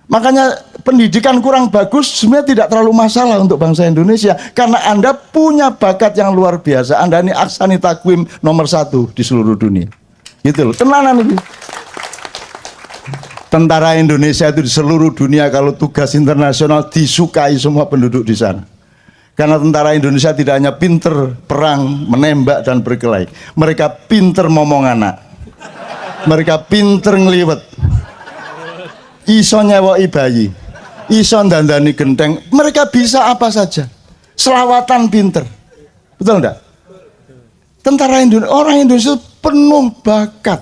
Speaker 1: Makanya pendidikan kurang bagus sebenarnya tidak terlalu masalah untuk bangsa Indonesia, karena Anda punya bakat yang luar biasa. Anda ini aksani takwim nomor 1 di seluruh dunia. Gitu loh, tenanan itu. Tentara Indonesia itu di seluruh dunia kalau tugas internasional disukai semua penduduk di sana. Karena tentara Indonesia tidak hanya pinter perang, menembak dan berkelahi. Mereka pinter ngomong anak. Mereka pinter ngeliwet. Iso nyewoi bayi, iso dandani genteng, mereka bisa apa saja. Selawatan pinter, betul enggak? Tentara Indonesia, orang Indonesia penuh bakat.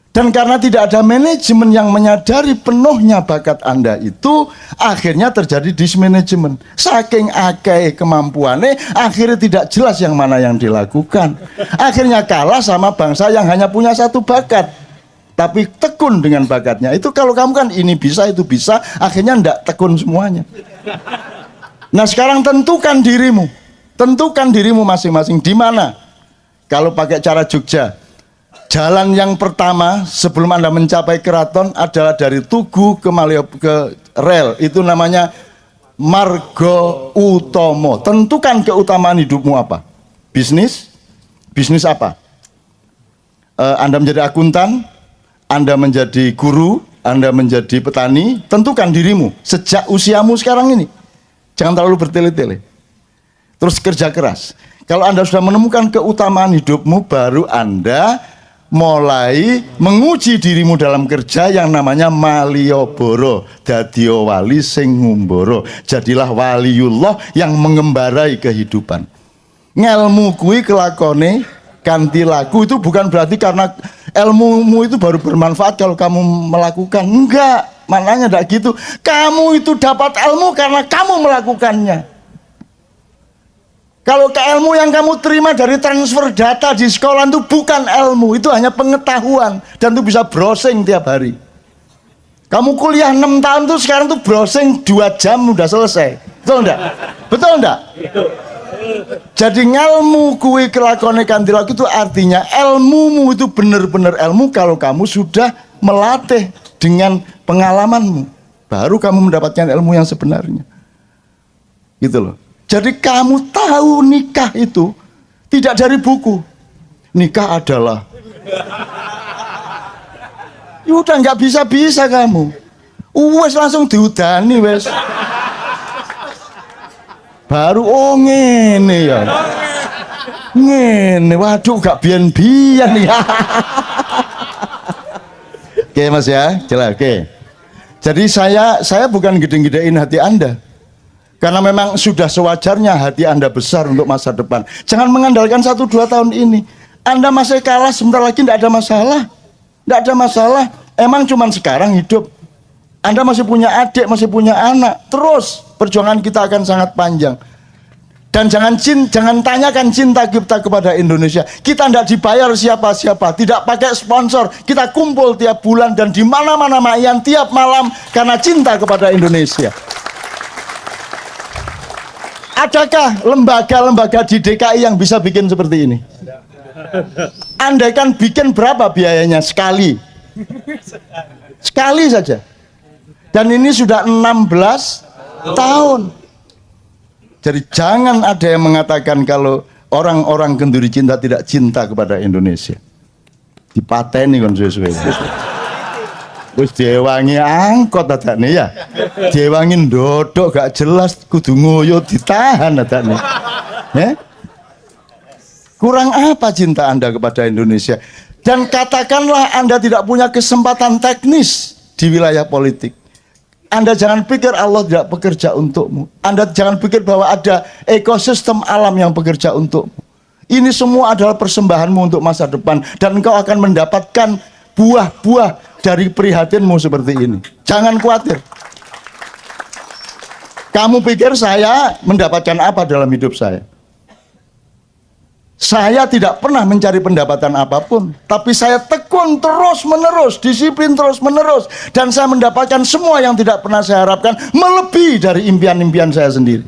Speaker 1: Dan karena tidak ada manajemen yang menyadari penuhnya bakat Anda itu, akhirnya terjadi dismanajemen. Saking akeh kemampuannya, akhirnya tidak jelas yang mana yang dilakukan. Akhirnya kalah sama bangsa yang hanya punya satu bakat, tapi tekun dengan bakatnya. Itu kalau kamu kan ini bisa, itu bisa, akhirnya ndak tekun semuanya. Nah sekarang tentukan dirimu masing-masing di mana. Kalau pakai cara Jogja, jalan yang pertama sebelum Anda mencapai keraton adalah dari Tugu ke ke rel. Itu namanya margo utomo. Tentukan keutamaan hidupmu apa. Bisnis apa? Anda menjadi akuntan, Anda menjadi guru, Anda menjadi petani. Tentukan dirimu sejak usiamu sekarang ini. Jangan terlalu bertele-tele. Terus kerja keras. Kalau Anda sudah menemukan keutamaan hidupmu, baru Anda mulai menguji dirimu dalam kerja yang namanya maliyoboro. Dadio wali sing ngumboro. Jadilah waliullah yang mengembarai kehidupan. Ngelmu kui kelakone ganti laku, itu bukan berarti karena ilmumu itu baru bermanfaat kalau kamu melakukan. Enggak, maknanya enggak gitu. Kamu itu dapat ilmu karena kamu melakukannya. Kalau ilmu yang kamu terima dari transfer data di sekolah itu bukan ilmu, itu hanya pengetahuan, dan itu bisa browsing tiap hari. Kamu kuliah 6 tahun tuh sekarang tuh browsing 2 jam udah selesai. Betul enggak? Betul enggak? Jadi ngelmu kuwi kelakone kanthi laku itu artinya ilmumu itu benar-benar ilmu kalau kamu sudah melatih dengan pengalamanmu. baru kamu mendapatkan ilmu yang sebenarnya. Gitu loh. Jadi kamu tahu nikah itu tidak dari buku. Nikah adalah. Ya udah nggak bisa kamu. Wes langsung diudani wes. Baru ngene ya. Ngene, waduh gak biyen-biyen ya. Oke Mas ya, jelas oke. Jadi saya bukan gede-gedein hati Anda. Karena memang sudah sewajarnya hati Anda besar untuk masa depan. Jangan mengandalkan 1-2 tahun ini. Anda masih kalah sebentar lagi tidak ada masalah. Tidak ada masalah. Emang cuman sekarang hidup. Anda masih punya adik, masih punya anak. Terus perjuangan kita akan sangat panjang. Dan jangan tanyakan cinta kita kepada Indonesia. Kita tidak dibayar siapa-siapa, tidak pakai sponsor. Kita kumpul tiap bulan dan di mana-mana mayan tiap malam karena cinta kepada Indonesia. Adakah lembaga-lembaga di DKI yang bisa bikin seperti ini? Andaikan bikin berapa biayanya sekali? Sekali saja. Dan ini sudah 16 tahun. Jadi jangan ada yang mengatakan kalau orang-orang Kenduri Cinta tidak cinta kepada Indonesia. Dipateni kon suwe-suwe. Wis diewangi angkot adane ya. Diewangi ndodok gak jelas kudu ngoyo ditahan adane. Kurang apa cinta Anda kepada Indonesia? Dan katakanlah Anda tidak punya kesempatan teknis di wilayah politik. Anda jangan pikir Allah tidak bekerja untukmu. Anda jangan pikir bahwa ada ekosistem alam yang bekerja untukmu. Ini semua adalah persembahanmu untuk masa depan. Dan engkau akan mendapatkan buah-buah dari prihatinmu seperti ini. Jangan khawatir. Kamu pikir saya mendapatkan apa dalam hidup saya? Saya tidak pernah mencari pendapatan apapun, tapi saya tekun terus-menerus, disiplin terus-menerus, dan saya mendapatkan semua yang tidak pernah saya harapkan, melebihi dari impian-impian saya sendiri.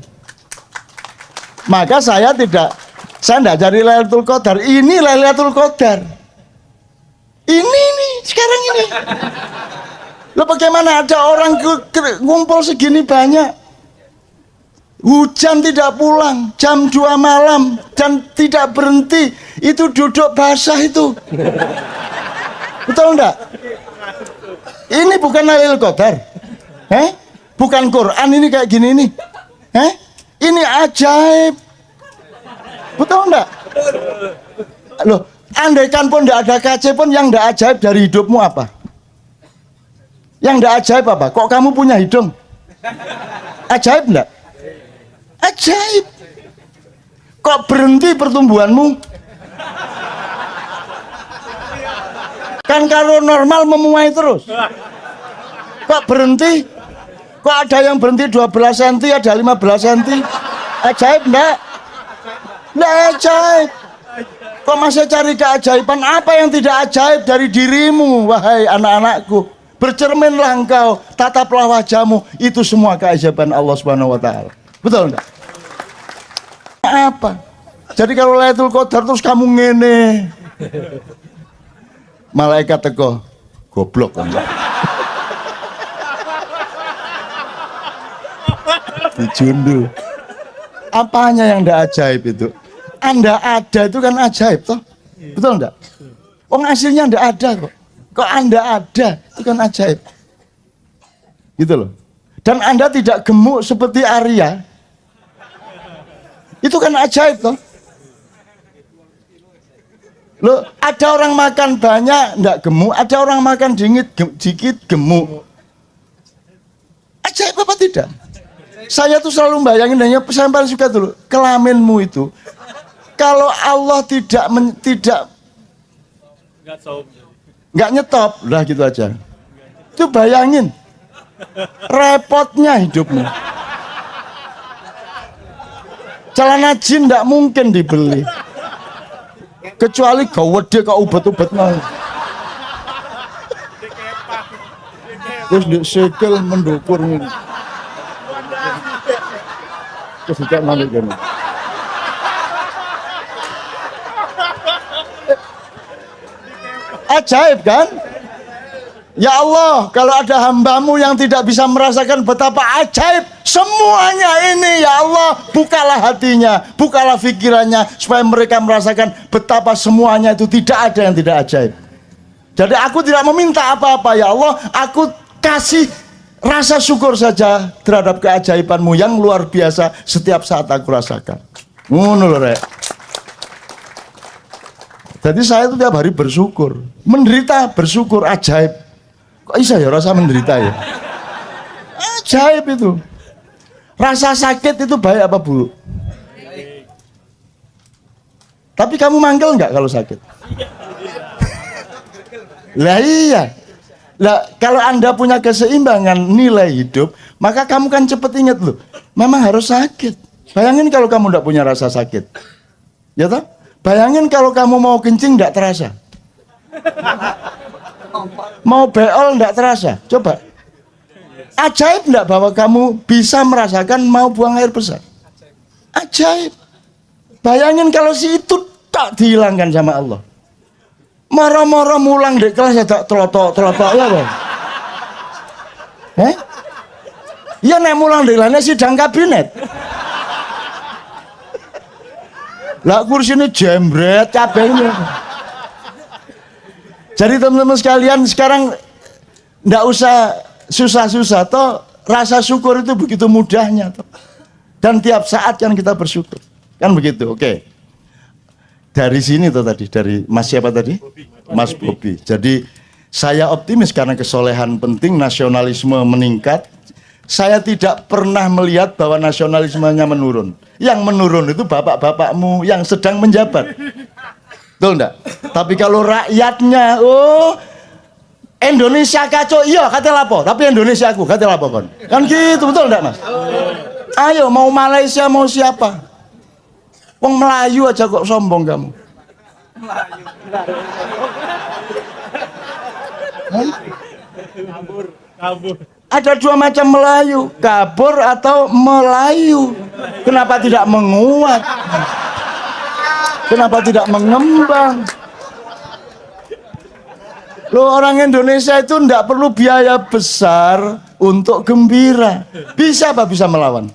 Speaker 1: Maka saya tidak cari Lailatul Qadar. Ini Lailatul Qadar. Ini sekarang ini. Loh bagaimana ada orang ngumpul segini banyak? Hujan tidak pulang, jam 2 malam dan tidak berhenti. Itu duduk basah itu. Betul enggak? Ini bukan Lailatul Qadar. Bukan Quran ini kayak gini nih. Ini ajaib. Betul enggak? Loh, andaikan pun enggak ada KC pun yang enggak ajaib dari hidupmu apa? Yang enggak ajaib apa? Kok kamu punya hidung? Ajaib enggak? Ajaib. Kok berhenti pertumbuhanmu? Kan kalau normal memuai terus. Kok berhenti? Kok ada yang berhenti 12 cm, ada 15 cm? Ajaib enggak? Enggak ajaib. Kok masih cari keajaiban? Apa yang tidak ajaib dari dirimu, wahai anak-anakku? Bercerminlah engkau, tataplah wajahmu. Itu semua keajaiban Allah Subhanahu wa taala. Betul enggak? Apa? Jadi kalau Lailatul Qadar terus kamu ngene. Malaikat teko, goblok kan. Dijundu. Apanya yang enggak ajaib itu? Anda ada itu kan ajaib toh? Betul enggak? Wong aslinya enggak ada kok. Kok Anda ada itu kan ajaib. Gitu loh. Dan Anda tidak gemuk seperti Arya. Itu kan ajaib toh. Loh, ada orang makan banyak enggak gemuk, ada orang makan dikit gemuk. Ajaib apa tidak? Saya tuh selalu bayangin, saya paling suka dulu kelaminmu itu. Kalau Allah tidak enggak nyetop, lah gitu aja. Itu bayangin repotnya hidupmu. Celana jin tidak mungkin dibeli, kecuali gawede kau ubat-ubat mau. Terus di sekel mendukur ini. Terus tidak malu gini. Ajaib kan? Ya Allah, kalau ada hambamu yang tidak bisa merasakan betapa ajaib semuanya ini, ya Allah, bukalah hatinya, bukalah pikirannya, supaya mereka merasakan betapa semuanya itu tidak ada yang tidak ajaib. Jadi aku tidak meminta apa-apa, ya Allah, aku kasih rasa syukur saja terhadap keajaibanmu yang luar biasa setiap saat aku rasakan. Ngono lho, Rek. Jadi saya itu tiap hari bersyukur, menderita bersyukur, ajaib. Kok bisa ya rasa menderita ya? Ajaib itu. Rasa sakit itu baik apa buruk? Tapi kamu manggil nggak kalau sakit? Lah iya. Lah kalau Anda punya keseimbangan nilai hidup, maka kamu kan cepet ingat loh, memang harus sakit. Bayangin kalau kamu nggak punya rasa sakit, ya toh? Bayangin kalau kamu mau kencing nggak terasa. Mau beol enggak terasa, coba. Ajaib enggak bahwa kamu bisa merasakan mau buang air besar? Ajaib. Bayangin kalau si itu tak dihilangkan sama Allah. Moro-moro mulang di kelas ya tak telotok ya bang. Iya nek mulang di kelasnya sidang kabinet. Lah kursinya jembret cabenya. Jadi teman-teman sekalian sekarang nggak usah susah-susah toh, rasa syukur itu begitu mudahnya toh. Dan tiap saat kan kita bersyukur. Kan begitu, oke. Dari sini tuh tadi, dari Mas siapa tadi? Mas Bobi. Jadi saya optimis karena kesolehan penting, nasionalisme meningkat. Saya tidak pernah melihat bahwa nasionalismenya menurun. Yang menurun itu bapak-bapakmu yang sedang menjabat. Betul enggak? Tapi kalau rakyatnya, oh Indonesia kacau, iya kata lapo, tapi Indonesia aku kata lapo kon. Kan gitu, betul enggak Mas? Ayo mau Malaysia mau siapa? Wong Melayu aja kok sombong kamu. Kabur. Ada dua macam Melayu, kabur atau Melayu. Kenapa tidak menguat? Kenapa tidak mengembang? Loh, orang Indonesia itu tidak perlu biaya besar untuk gembira. Bisa apa bisa melawan?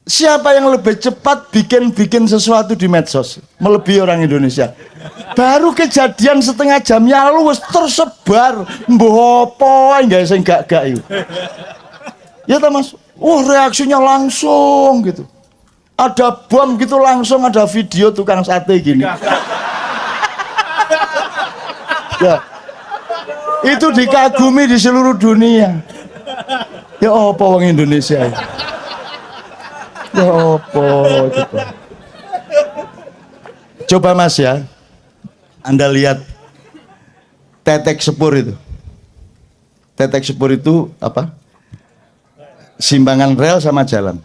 Speaker 1: Siapa yang lebih cepat bikin sesuatu di medsos? Melebihi orang Indonesia. Baru kejadian setengah jam yang lalu tersebar. Mbah apa enggak sing gak-gak itu. Ya ta Mas? Reaksinya langsung gitu. Ada bom gitu langsung ada video tukang sate gini. Ya. Itu dikagumi di seluruh dunia. Ya apa wong Indonesia ya? Ya apa gitu. Coba Mas ya. Anda lihat tetek sepur itu. Tetek sepur itu apa? Simbangan rel sama jalan.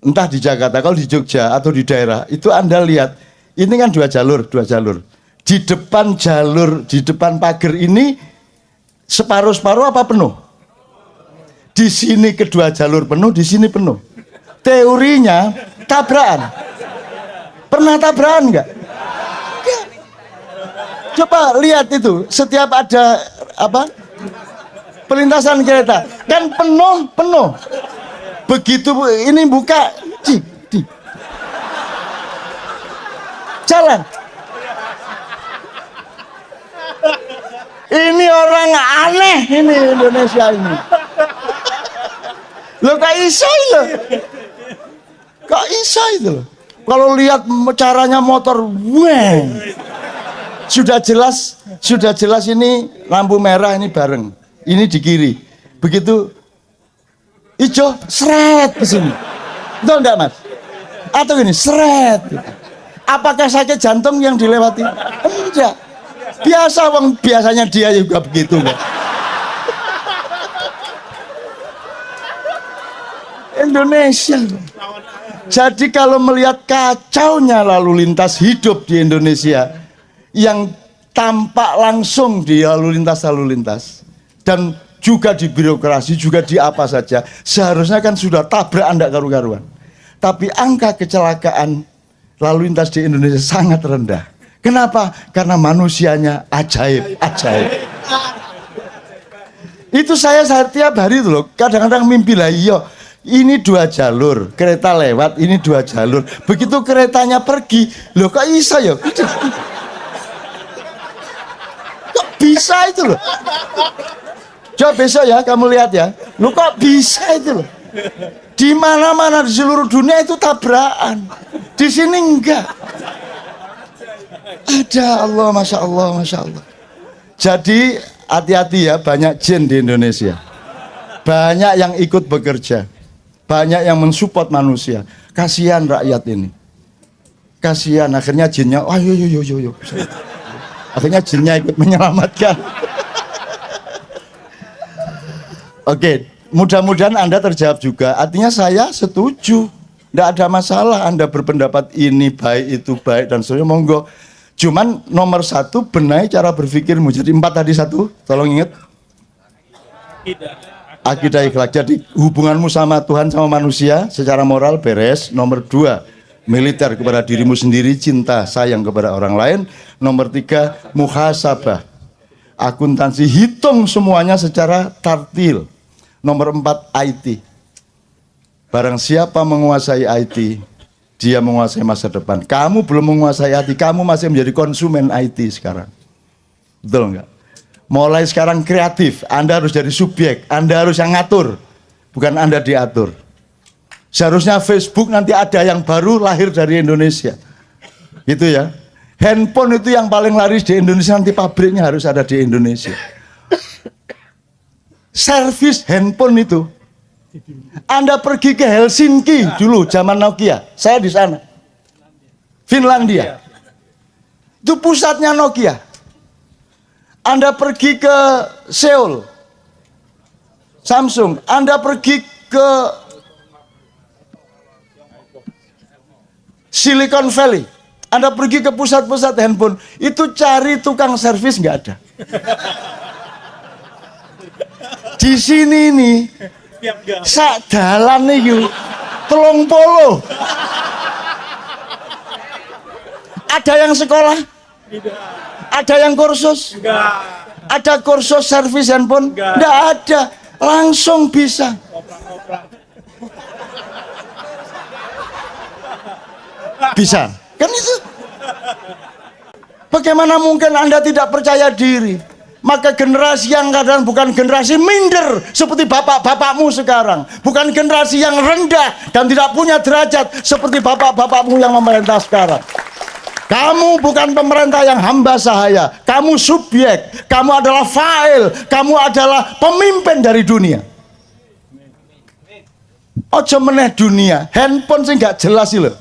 Speaker 1: Entah di Jakarta, kalau di Jogja atau di daerah itu Anda lihat ini kan dua jalur. Di depan jalur, di depan pagar ini separuh apa penuh? Di sini kedua jalur penuh, di sini penuh. Teorinya tabrakan. Pernah tabrakan enggak? Coba lihat itu, setiap ada apa? Perlintasan kereta kan penuh. Begitu ini buka, jalan. Ini orang aneh ini Indonesia ini. Lo kok iso lo? Kok iso itu loh? Kalau lihat caranya motor, wah. Sudah jelas ini lampu merah ini bareng. Ini di kiri. Begitu hijau, seret ke sini. Betul enggak Mas? Atau gini, seret. Apakah sakit jantung yang dilewati? Enggak. Biasanya dia juga begitu Mbak. Indonesia. Jadi kalau melihat kacaunya lalu lintas hidup di Indonesia yang tampak langsung di lalu lintas dan juga di birokrasi, juga di apa saja, seharusnya kan sudah tabrak anda karu-karuan. Tapi angka kecelakaan lalu lintas di Indonesia sangat rendah. Kenapa? Karena manusianya ajaib. Itu saya tiap hari itu loh, kadang-kadang mimpi lah, iya ini 2 jalur, kereta lewat, ini 2 jalur. Begitu keretanya pergi, loh kok bisa ya? Kok bisa itu loh? Coba besok ya kamu lihat ya, loh kok bisa itu loh? Di mana-mana di seluruh dunia itu tabrakan, di sini enggak. Ada Allah, masya Allah, masya Allah. Jadi hati-hati ya, banyak jin di Indonesia. Banyak yang ikut bekerja. Banyak yang mensupport manusia. Kasihan rakyat ini. Kasihan, akhirnya jinnya, ayo, yo. Akhirnya jinnya ikut menyelamatkan. Oke, mudah-mudahan Anda terjawab juga. Artinya saya setuju. Tidak ada masalah Anda berpendapat ini baik, itu baik, dan seterusnya, monggo. Cuman nomor 1, benahi cara berpikirmu. Jadi 4 tadi 1, tolong ingat. Akidah ikhlak. Jadi hubunganmu sama Tuhan, sama manusia secara moral beres. Nomor 2, militer kepada dirimu sendiri, cinta, sayang kepada orang lain. Nomor 3, muhasabah. Akuntansi, hitung semuanya secara tartil. Nomor 4, IT. Barang siapa menguasai IT, dia menguasai masa depan. Kamu belum menguasai IT, kamu masih menjadi konsumen IT sekarang. Betul enggak? Mulai sekarang kreatif, Anda harus jadi subjek, Anda harus yang ngatur, bukan Anda diatur. Seharusnya Facebook nanti ada yang baru lahir dari Indonesia. Gitu ya. Handphone itu yang paling laris di Indonesia, nanti pabriknya harus ada di Indonesia. Servis handphone itu, Anda pergi ke Helsinki dulu zaman Nokia, saya di sana, Finlandia, itu pusatnya Nokia. Anda pergi ke Seoul, Samsung. Anda pergi ke Silicon Valley, Anda pergi ke pusat-pusat handphone, itu cari tukang servis nggak ada. Di sini nih, sak dalan nih, 30. Ada yang sekolah? Ada yang kursus? Ada kursus servis handphone? Nggak ada, langsung bisa. Bisa, kan itu. Bagaimana mungkin Anda tidak percaya diri? Maka generasi yang kadang bukan generasi minder seperti bapak-bapakmu sekarang, bukan generasi yang rendah dan tidak punya derajat seperti bapak-bapakmu yang memerintah sekarang. Kamu bukan pemerintah yang hamba sahaya, kamu subjek, kamu adalah fa'il, kamu adalah pemimpin dari dunia. Ojo meneh dunia, handphone sih nggak jelas sih loh.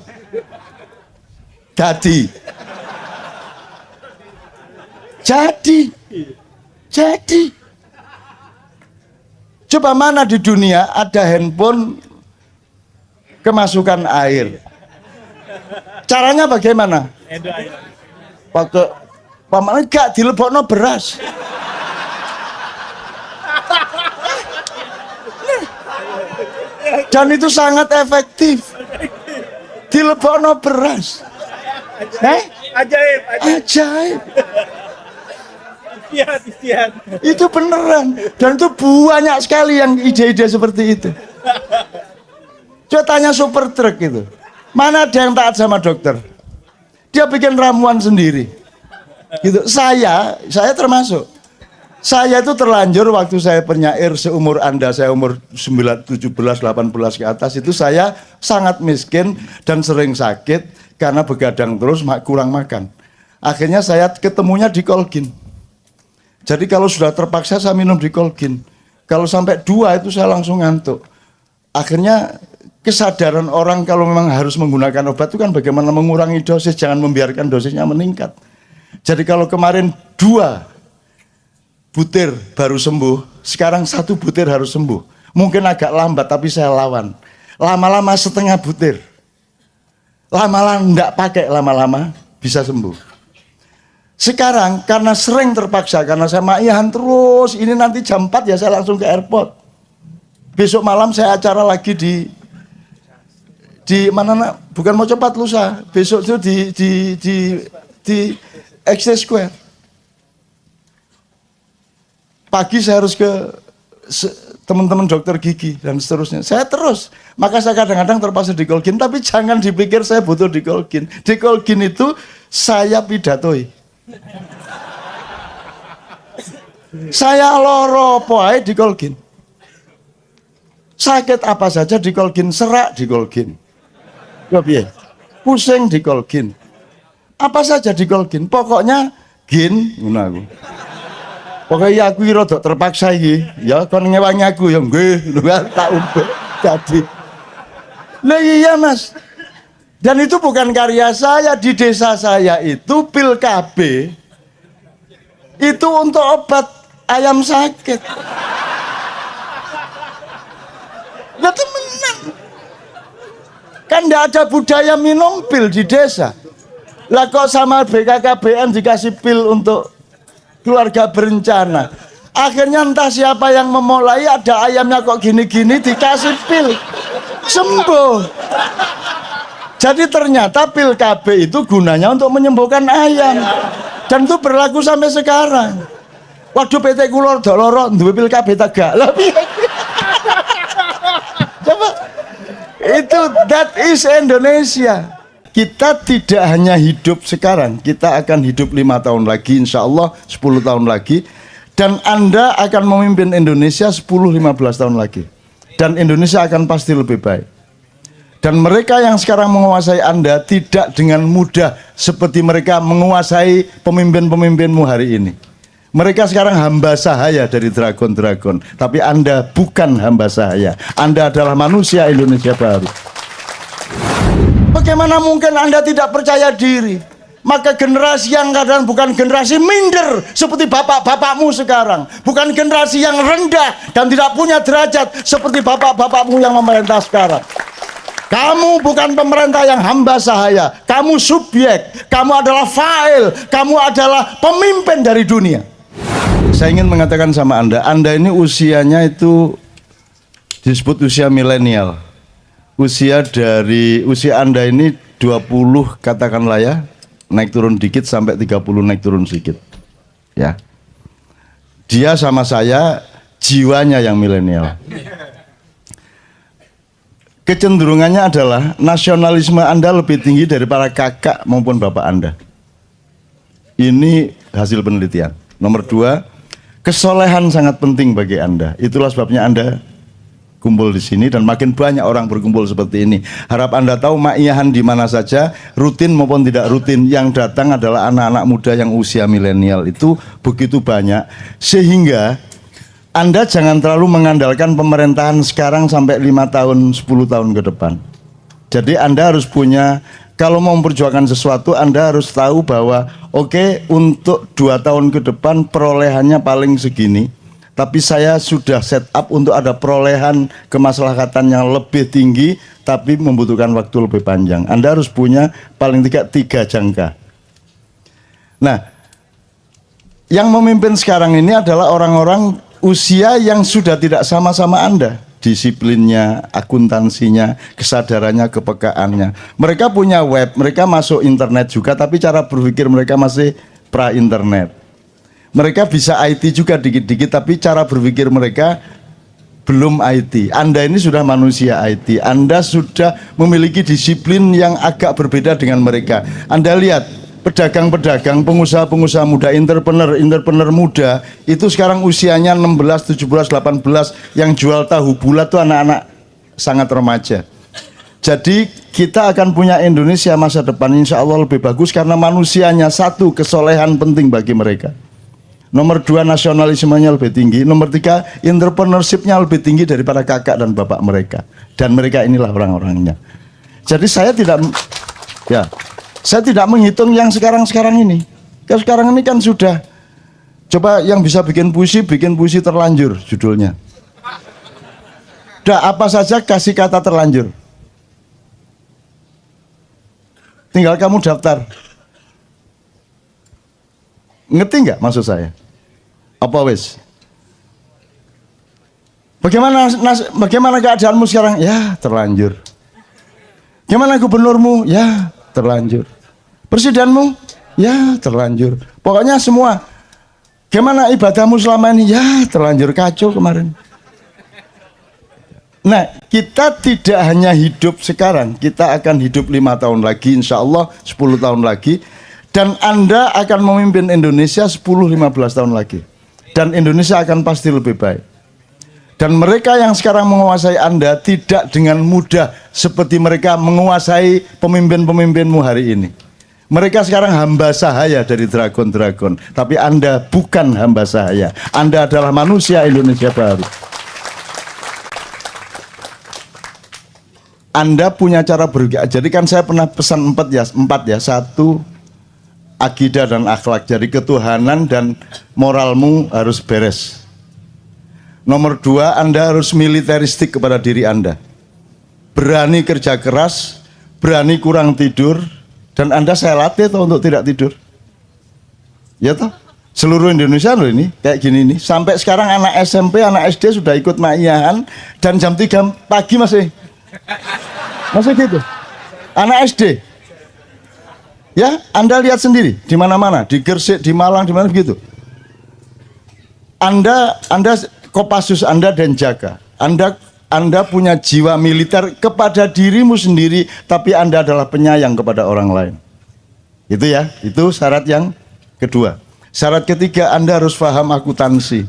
Speaker 1: Jadi, coba mana di dunia ada handphone kemasukan air? Caranya bagaimana? Waktu paman enggak dilebokno beras. Dan itu sangat efektif. Dilebokno beras. Ajaib. Itu beneran, dan itu banyak sekali yang ide-ide seperti itu. Coba tanya super truk itu, mana ada yang taat sama dokter? Dia bikin ramuan sendiri. Gitu. Saya termasuk. Saya itu terlanjur waktu saya penyair seumur Anda, saya umur 9, 17, 18 ke atas, itu saya sangat miskin dan sering sakit karena begadang terus, kurang makan. Akhirnya saya ketemunya di Colgin. Jadi kalau sudah terpaksa saya minum di Colgin. Kalau sampai 2 itu saya langsung ngantuk. Akhirnya kesadaran orang kalau memang harus menggunakan obat itu kan bagaimana mengurangi dosis, jangan membiarkan dosisnya meningkat. Jadi kalau kemarin 2 butir baru sembuh, sekarang 1 butir harus sembuh. Mungkin agak lambat tapi saya lawan. Lama-lama setengah butir. Lama-lama enggak pakai, lama-lama bisa sembuh. Sekarang karena sering terpaksa, karena saya maihan terus, ini nanti jam 4 ya saya langsung ke airport. Besok malam saya acara lagi di mana, bukan mau cepat lusa, besok itu di Exchange Square. Pagi saya harus ke teman-teman dokter gigi dan seterusnya. Saya terus, maka saya kadang-kadang terpaksa dikolgin, tapi jangan dipikir saya butuh dikolgin. Dikolgin itu saya pidatoi. Saya loro poai dikolgin. Sakit apa saja dikolgin, serak dikolgin. Pusing dikolgin. Apa saja dikolgin, pokoknya gin ngono aku. Pokoknya aku rada terpaksa iki, ya kon ngewangi aku ya nggih, tak ubah jadi. Lah iya Mas. Dan itu bukan karya saya, di desa saya itu pil KB itu untuk obat ayam sakit. Lah temenan. Kan enggak ada budaya minum pil di desa. Lah kok sama BKKBN dikasih pil untuk keluarga berencana. Akhirnya entah siapa yang memulai, ada ayamnya kok gini-gini dikasih pil. Sembuh. Jadi ternyata pil KB itu gunanya untuk menyembuhkan ayam. Dan itu berlaku sampai sekarang. Waduh PT Kulor Doloro duwe pil KB tegak. Lah piye? Coba itu that is Indonesia. Kita tidak hanya hidup sekarang, kita akan hidup 5 tahun lagi, insya Allah 10 tahun lagi. Dan Anda akan memimpin Indonesia 10-15 tahun lagi. Dan Indonesia akan pasti lebih baik. Dan mereka yang sekarang menguasai Anda tidak dengan mudah seperti mereka menguasai pemimpin-pemimpinmu hari ini. Mereka sekarang hamba sahaya dari dragon-dragon. Tapi Anda bukan hamba sahaya. Anda adalah manusia Indonesia baru. Bagaimana mungkin Anda tidak percaya diri? Maka generasi yang kadang bukan generasi minder seperti bapak-bapakmu sekarang. Bukan generasi yang rendah dan tidak punya derajat seperti bapak-bapakmu yang memerintah sekarang. Kamu bukan pemerintah yang hamba sahaya. Kamu subjek. Kamu adalah fa'il. Kamu adalah pemimpin dari dunia. Saya ingin mengatakan sama Anda ini usianya itu disebut usia milenial. Usia Anda ini 20 katakanlah ya, naik turun dikit sampai 30 naik turun sedikit. Ya. Dia sama saya jiwanya yang milenial. Kecenderungannya adalah nasionalisme Anda lebih tinggi dari para kakak maupun bapak Anda. Ini hasil penelitian. Nomor 2, kesolehan sangat penting bagi Anda. Itulah sebabnya Anda kumpul di sini dan makin banyak orang berkumpul seperti ini. Harap Anda tahu ma'iyahan di mana saja, rutin maupun tidak rutin, yang datang adalah anak-anak muda yang usia milenial itu begitu banyak, sehingga Anda jangan terlalu mengandalkan pemerintahan sekarang sampai 5 tahun, 10 tahun ke depan. Jadi Anda harus punya, kalau mau memperjuangkan sesuatu, Anda harus tahu bahwa oke, untuk 2 tahun ke depan perolehannya paling segini. Tapi saya sudah set up untuk ada perolehan kemaslahatan yang lebih tinggi, tapi membutuhkan waktu lebih panjang. Anda harus punya paling tidak 3 jangka. Nah, yang memimpin sekarang ini adalah orang-orang usia yang sudah tidak sama-sama Anda. Disiplinnya, akuntansinya, kesadarannya, kepekaannya. Mereka punya web, mereka masuk internet juga, tapi cara berpikir mereka masih pra-internet. Mereka bisa IT juga dikit-dikit, tapi cara berpikir mereka belum IT. Anda ini sudah manusia IT. Anda sudah memiliki disiplin yang agak berbeda dengan mereka. Anda lihat, pedagang-pedagang, pengusaha-pengusaha muda, entrepreneur muda, itu sekarang usianya 16, 17, 18, yang jual tahu bulat itu anak-anak sangat remaja. Jadi kita akan punya Indonesia masa depan insya Allah lebih bagus karena manusianya satu, kesolehan penting bagi mereka. Nomor 2, nasionalismenya lebih tinggi. Nomor 3, entrepreneurship-nya lebih tinggi daripada kakak dan bapak mereka. Dan mereka inilah orang-orangnya. Jadi saya tidak menghitung yang sekarang-sekarang ini. Yang sekarang ini kan sudah, coba yang bisa bikin puisi terlanjur judulnya. Udah apa saja kasih kata terlanjur. Tinggal kamu daftar. Ngerti nggak maksud saya? Apa wes? Bagaimana keadaanmu sekarang? Ya terlanjur. Gimana gubernurmu? Ya terlanjur. Presidenmu? Ya terlanjur. Pokoknya semua. Gimana ibadahmu selama ini? Ya terlanjur, kacau kemarin. Nah, kita tidak hanya hidup sekarang, kita akan hidup 5 tahun lagi, insya Allah 10 tahun lagi, dan Anda akan memimpin Indonesia 10-15 tahun lagi, dan Indonesia akan pasti lebih baik. Dan mereka yang sekarang menguasai Anda tidak dengan mudah seperti mereka menguasai pemimpin-pemimpinmu hari ini. Mereka sekarang hamba sahaya dari dragon-dragon, tapi Anda bukan hamba sahaya. Anda adalah manusia Indonesia baru. Anda punya cara berpikir. Jadi kan saya pernah pesan empat ya. Satu, akidah dan akhlak. Jadi ketuhanan dan moralmu harus beres. Nomor 2, Anda harus militeristik kepada diri Anda. Berani kerja keras, berani kurang tidur, dan Anda saya latih toh untuk tidak tidur. Ya toh? Seluruh Indonesia loh ini, kayak gini nih. Sampai sekarang anak SMP, anak SD sudah ikut maiyahan, dan jam 3 pagi masih gitu. Anak SD. Ya, Anda lihat sendiri di mana-mana, di Gresik, di Malang, di mana begitu. Anda Kopassus Anda dan jaga. Anda punya jiwa militer kepada dirimu sendiri, tapi Anda adalah penyayang kepada orang lain. Itu ya, itu syarat yang kedua. Syarat ketiga, Anda harus paham akuntansi.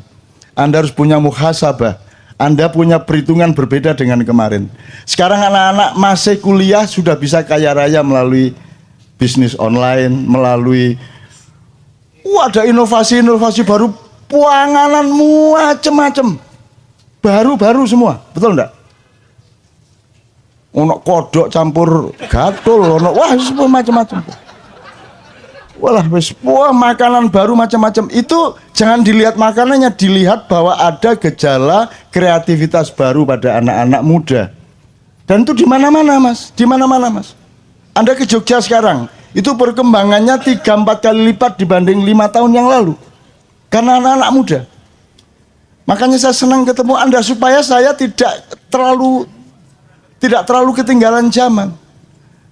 Speaker 1: Anda harus punya muhasabah. Anda punya perhitungan berbeda dengan kemarin. Sekarang anak-anak masih kuliah sudah bisa kaya raya melalui bisnis online, melalui ada inovasi-inovasi baru, panganan macam-macam. Baru-baru semua, betul enggak? Ono kodok campur gatul, ono semua macam-macam. Makanan baru macam-macam. Itu jangan dilihat makanannya, dilihat bahwa ada gejala kreativitas baru pada anak-anak muda. Dan itu di mana-mana, Mas. Di mana-mana, Mas. Anda ke Jogja sekarang, itu perkembangannya 3-4 kali lipat dibanding 5 tahun yang lalu. Karena anak-anak muda. Makanya saya senang ketemu Anda supaya saya tidak terlalu ketinggalan zaman.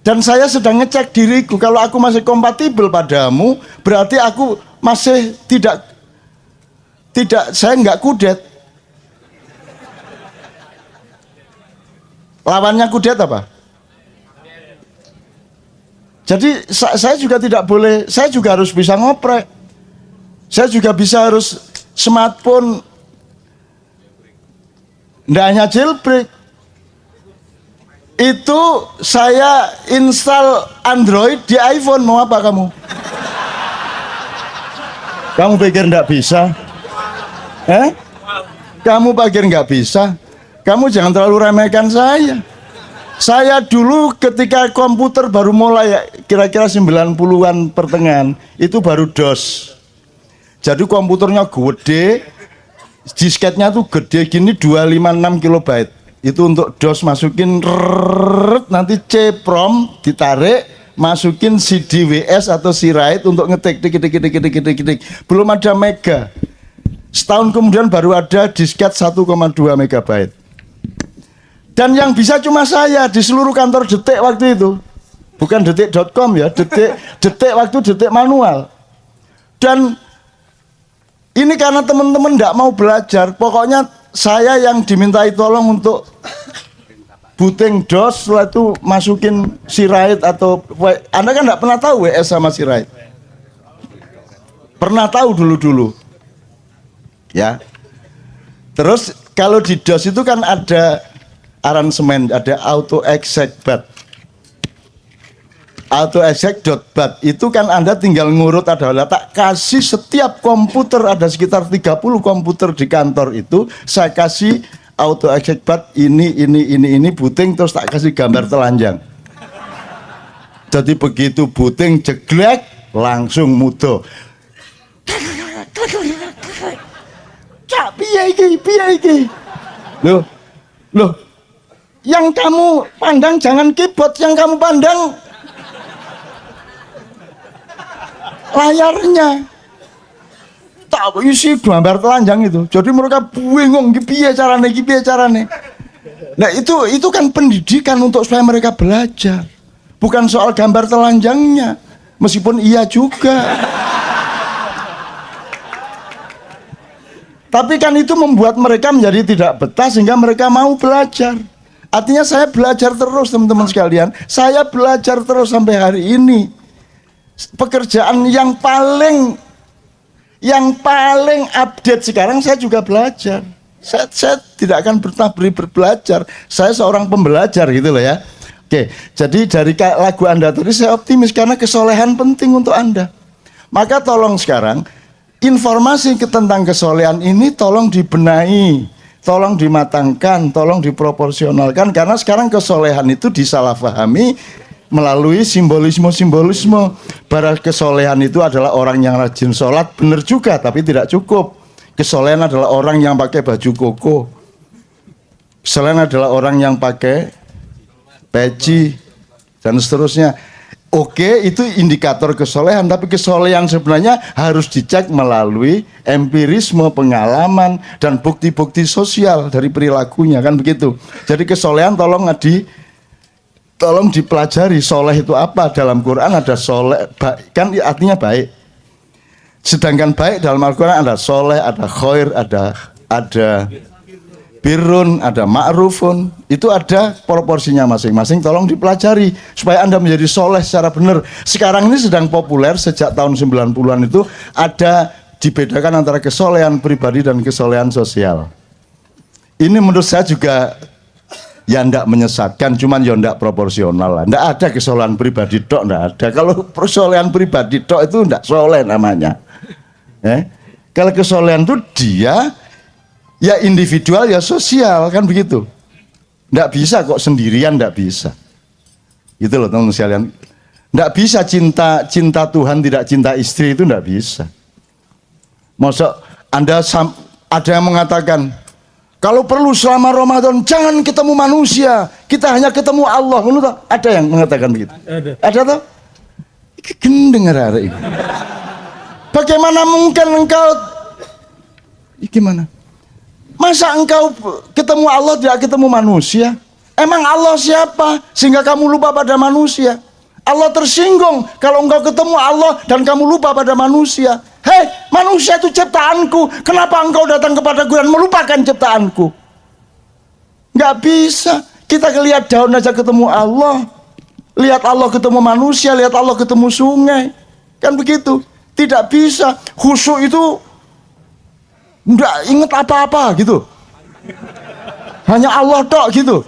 Speaker 1: Dan saya sedang ngecek diriku, kalau aku masih kompatibel padamu, berarti aku masih saya nggak kudet. Lawannya kudet apa? Jadi saya juga tidak boleh, saya juga harus bisa ngoprek. Saya juga harus smartphone, nggak hanya jailbreak. Itu saya install Android di iPhone. Mau apa kamu? Kamu pikir nggak bisa? Kamu pikir nggak bisa? Kamu jangan terlalu remehkan saya. Saya dulu ketika komputer baru mulai, kira-kira 90-an pertengahan, itu baru DOS. Jadi komputernya gede, disketnya tuh gede gini, 256 kilobyte. Itu untuk DOS, masukin nanti C-ROM ditarik, masukin CD WS atau C-Write untuk ngetik tik. Belum ada mega. Setahun kemudian baru ada disket 1,2 megabyte. Dan yang bisa cuma saya di seluruh kantor Detik waktu itu. Bukan detik.com ya, detik waktu detik manual. Dan ini karena teman-teman enggak mau belajar, pokoknya saya yang dimintai tolong untuk booting DOS, setelah itu masukin C-Write atau Anda kan enggak pernah tahu WS sama C-Write. Pernah tahu dulu-dulu. Ya. Terus kalau di DOS itu kan ada aransemen, ada auto-exec.bat. Auto-exec.bat itu kan Anda tinggal ngurut, adalah tak kasih setiap komputer, ada sekitar 30 komputer di kantor itu, saya kasih auto-exec.bat ini booting, terus tak kasih gambar telanjang. Jadi begitu booting jeglek langsung mudo. Cak piye iki? Loh. Yang kamu pandang jangan keyboard, yang kamu pandang layarnya. Tak isi gambar telanjang itu. Jadi mereka bingung piye carane. Nah, itu kan pendidikan untuk supaya mereka belajar. Bukan soal gambar telanjangnya. Meskipun iya juga. Tapi kan itu membuat mereka menjadi tidak betah sehingga mereka mau belajar. Artinya saya belajar terus teman-teman sekalian. Saya belajar terus sampai hari ini. Pekerjaan yang paling update sekarang saya juga belajar. Saya tidak akan belajar. Saya seorang pembelajar gitu loh ya. Oke, jadi dari lagu Anda tadi saya optimis karena kesolehan penting untuk Anda. Maka tolong sekarang informasi tentang kesolehan ini tolong dibenahi, tolong dimatangkan, tolong diproporsionalkan karena sekarang kesolehan itu disalahpahami melalui simbolisme. Padahal kesolehan itu adalah orang yang rajin sholat, benar juga tapi tidak cukup. Kesolehan adalah orang yang pakai baju koko. Kesolehan adalah orang yang pakai peci dan seterusnya. Oke, itu indikator kesolehan, tapi kesolehan sebenarnya harus dicek melalui empirisme, pengalaman, dan bukti-bukti sosial dari perilakunya, kan begitu. Jadi kesolehan tolong dipelajari. Soleh itu apa? Dalam Quran ada soleh, kan artinya baik. Sedangkan baik dalam Al-Quran ada soleh, ada khair, ada birrun, ada ma'rufun. Itu ada proporsinya masing-masing. Tolong dipelajari supaya Anda menjadi soleh secara benar. Sekarang ini sedang populer sejak tahun 90-an itu ada dibedakan antara kesolehan pribadi dan kesolehan sosial. Ini menurut saya juga ya enggak menyesatkan, cuman ya enggak proporsional lah. Enggak ada kesolehan pribadi tok, enggak ada. Kalau kesolehan pribadi tok itu enggak soleh namanya. Kalau kesolehan itu dia ya individual ya sosial, kan begitu. Nggak bisa kok sendirian, nggak bisa. Gitu loh teman-teman sekalian. Nggak bisa cinta Tuhan tidak cinta istri, itu nggak bisa. Masa ada yang mengatakan kalau perlu selama Ramadan jangan ketemu manusia, kita hanya ketemu Allah. Ada yang mengatakan begitu. Ada toh? Gendeng hari ini. Bagaimana mungkin engkau gimana? Masa engkau ketemu Allah tidak ketemu manusia? Emang Allah siapa sehingga kamu lupa pada manusia? Allah tersinggung kalau engkau ketemu Allah dan kamu lupa pada manusia. Hei, manusia itu ciptaanku, kenapa engkau datang kepadaku dan melupakan ciptaanku? Nggak bisa. Kita lihat daun aja ketemu Allah, lihat Allah ketemu manusia, lihat Allah ketemu sungai, kan begitu. Tidak bisa. Khusyuk itu nggak inget apa-apa gitu, hanya Allah tok gitu.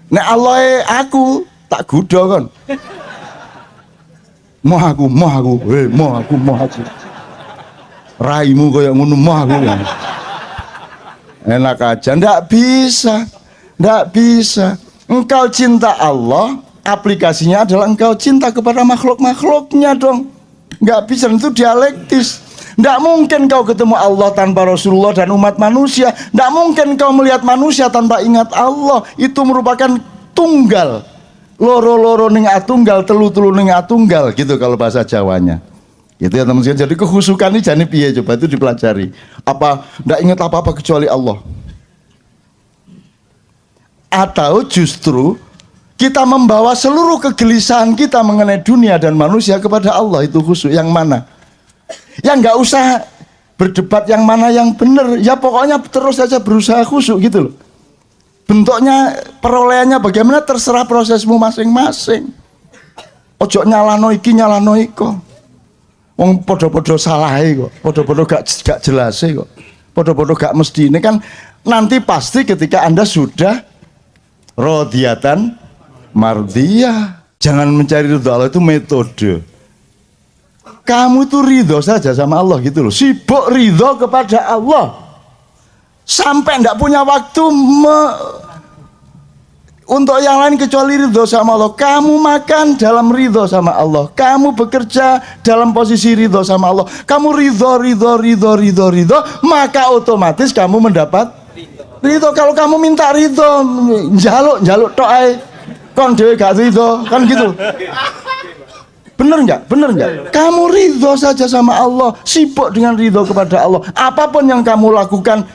Speaker 1: Nek Allah aku tak gudo kan, mau aku, raimu kayak ngono mau aku. Enak aja, ndak bisa. Engkau cinta Allah, aplikasinya adalah engkau cinta kepada makhluk-makhluknya dong. Nggak bisa, itu dialektis. Nggak mungkin kau ketemu Allah tanpa Rasulullah dan umat manusia. Nggak mungkin kau melihat manusia tanpa ingat Allah. Itu merupakan tunggal. Loro-loro ning atunggal, telu-telu ning atunggal gitu kalau bahasa Jawanya. Gitu ya teman-teman. Jadi kehusukan ini jane piye coba itu dipelajari. Apa nggak ingat apa-apa kecuali Allah? Atau justru kita membawa seluruh kegelisahan kita mengenai dunia dan manusia kepada Allah, itu khusyuk yang mana? Ya nggak usah berdebat yang mana yang benar, ya pokoknya terus saja berusaha khusyuk gitu loh. Bentuknya, perolehannya bagaimana terserah prosesmu masing-masing. Ojo nyalano iki nyalano iko. Wong podo-podo salah kok, podo-podo gak jelas kok, podo-podo gak mesti. Ini kan nanti pasti ketika Anda sudah rodiyatan mardiyah. Jangan mencari ridho Allah, itu metode. Kamu itu ridho saja sama Allah gitu loh. Sibuk ridho kepada Allah sampai ndak punya waktu untuk yang lain kecuali ridho sama Allah. Kamu makan dalam ridho sama Allah, kamu bekerja dalam posisi ridho sama Allah, kamu ridho, maka otomatis kamu mendapat ridho. Kalau kamu minta ridho, jaluk tok ae, kon dhewe gak ridho, kan gitu. Bener nggak? Kamu ridho saja sama Allah, sibuk dengan ridho kepada Allah. Apapun yang kamu lakukan,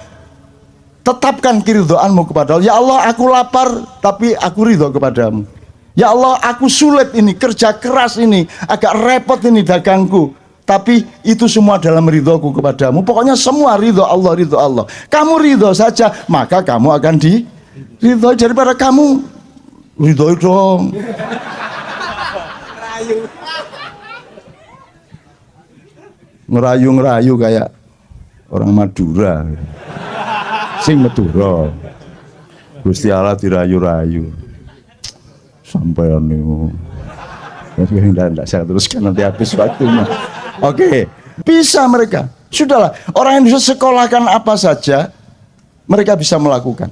Speaker 1: tetapkan keridhoanmu kepada Allah. Ya Allah, aku lapar, tapi aku ridho kepadamu. Ya Allah, aku sulit ini, kerja keras ini, agak repot ini dagangku, tapi itu semua dalam ridhoku kepadamu. Pokoknya semua ridho Allah, ridho Allah. Kamu ridho saja, maka kamu akan diridhoi. Daripada kamu ridhoi dong. Ngerayu kayak orang Madura. Sing Madura. Gusti Allah dirayu-rayu. Sampai niku. Tidak saya teruskan nanti habis waktunya. Oke, bisa mereka. Sudahlah, orang Indonesia sekolahkan apa saja, mereka bisa melakukan.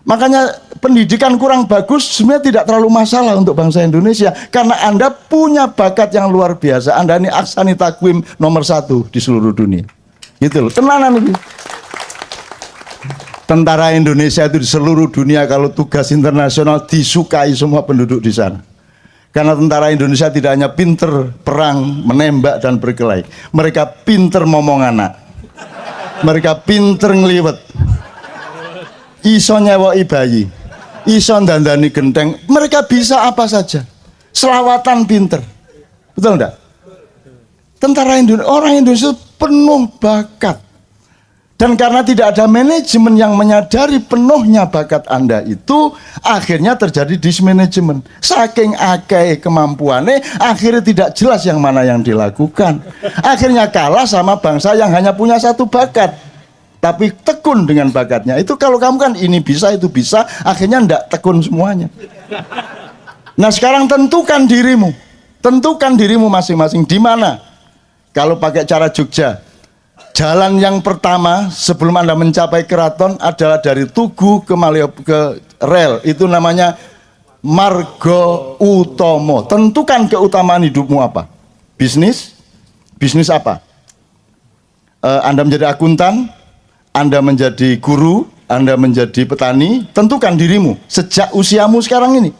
Speaker 1: Makanya pendidikan kurang bagus sebenarnya tidak terlalu masalah untuk bangsa Indonesia. Karena Anda punya bakat yang luar biasa. Anda ini aksani takwim nomor 1 di seluruh dunia. Gitu loh, tenanan itu. Tentara Indonesia itu di seluruh dunia kalau tugas internasional disukai semua penduduk di sana. Karena tentara Indonesia tidak hanya pinter perang, menembak dan berkelahi. Mereka pinter ngomong anak. Mereka pinter ngeliwet. Iso nyewoi bayi. Iso dandani genteng. Mereka bisa apa saja. Selawatan pinter. Betul enggak? Tentara Indonesia, orang Indonesia penuh bakat. Dan karena tidak ada manajemen yang menyadari penuhnya bakat Anda itu, akhirnya terjadi dismanajemen. Saking akeh kemampuannya, akhirnya tidak jelas yang mana yang dilakukan. Akhirnya kalah sama bangsa yang hanya punya satu bakat, tapi tekun dengan bakatnya. Itu kalau kamu kan ini bisa, itu bisa, akhirnya ndak tekun semuanya. Nah sekarang tentukan dirimu. Tentukan dirimu masing-masing di mana. Kalau pakai cara Jogja, jalan yang pertama sebelum Anda mencapai keraton adalah dari Tugu ke rel. Itu namanya marga utama. Tentukan keutamaan hidupmu apa. Bisnis? Bisnis apa? Anda menjadi akuntan, Anda menjadi guru, Anda menjadi petani. Tentukan dirimu sejak usiamu sekarang ini.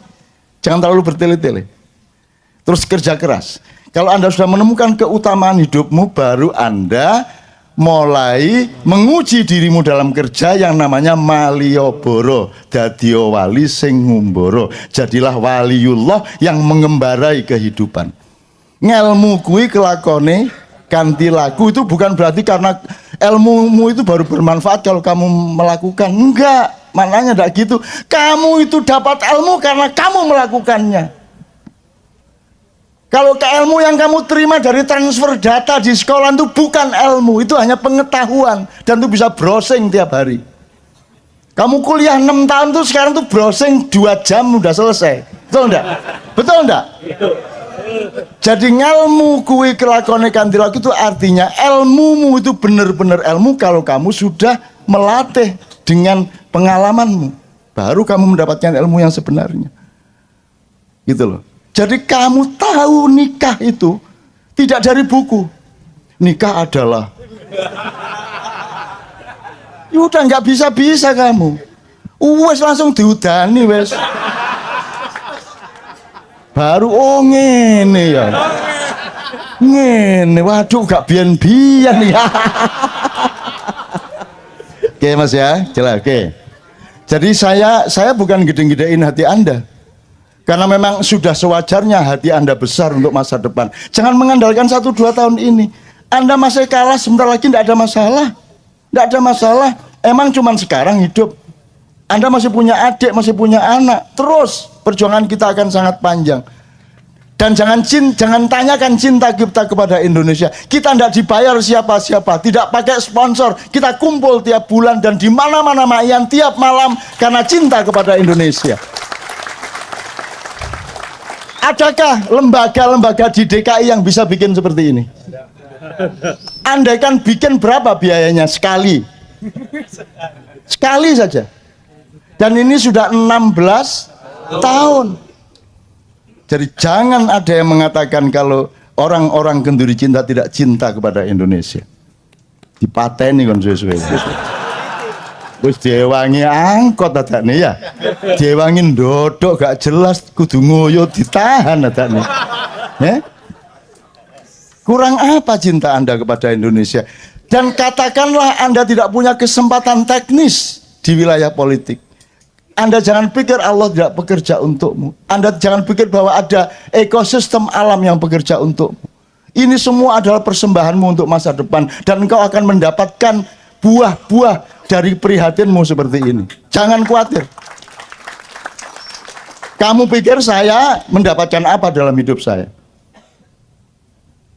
Speaker 1: Jangan terlalu bertele-tele. Terus kerja keras. Kalau Anda sudah menemukan keutamaan hidupmu, baru Anda mulai menguji dirimu dalam kerja yang namanya Malioboro. Dadio wali sing ngumboro. Jadilah waliullah yang mengembarai kehidupan. Ngelmu kui kelakone ganti laku. Itu bukan berarti karena ilmumu itu baru bermanfaat kalau kamu melakukan. Enggak, maknanya enggak gitu. Kamu itu dapat ilmu karena kamu melakukannya. Kalau ke ilmu yang kamu terima dari transfer data di sekolah itu bukan ilmu, itu hanya pengetahuan dan itu bisa browsing tiap hari. Kamu kuliah 6 tahun tuh sekarang tuh browsing 2 jam udah selesai. Betul enggak? Betul enggak? Jadi ngelmu kuwi kelakone kanthi laku itu artinya ilmumu itu benar-benar ilmu kalau kamu sudah melatih dengan pengalamanmu. Baru kamu mendapatkan ilmu yang sebenarnya. Gitu loh. Jadi kamu tahu nikah itu tidak dari buku. Nikah adalah ya udah nggak bisa kamu. Wes langsung diudani wes. Baru oh ngene ya. Ngene, waduh gak biyen-biyen ya. Oke Mas ya, jelas oke. Jadi saya bukan gede-gedein hati Anda. Karena memang sudah sewajarnya hati Anda besar untuk masa depan. Jangan mengandalkan 1-2 tahun ini. Anda masih kalah, sebentar lagi tidak ada masalah. Tidak ada masalah. Emang cuman sekarang hidup. Anda masih punya adik, masih punya anak. Terus perjuangan kita akan sangat panjang. Dan jangan tanyakan cinta kita kepada Indonesia. Kita tidak dibayar siapa-siapa, tidak pakai sponsor. Kita kumpul tiap bulan dan di mana-mana mayan tiap malam karena cinta kepada Indonesia. Adakah lembaga-lembaga di DKI yang bisa bikin seperti ini? Andaikan bikin berapa biayanya? Sekali saja. Dan ini sudah 16 tahun. Jadi jangan ada yang mengatakan kalau orang-orang Kenduri cinta tidak cinta kepada Indonesia. Dipateni kon suwe-suwe. Wis diewangi angkot adane ya. Diewangi ndodok gak jelas kudu ngoyo ditahan adane. Kurang apa cinta Anda kepada Indonesia? Dan katakanlah Anda tidak punya kesempatan teknis di wilayah politik. Anda jangan pikir Allah tidak bekerja untukmu. Anda jangan pikir bahwa ada ekosistem alam yang bekerja untukmu. Ini semua adalah persembahanmu untuk masa depan, dan engkau akan mendapatkan buah-buah dari prihatinmu seperti ini. Jangan khawatir. Kamu pikir saya mendapatkan apa dalam hidup saya?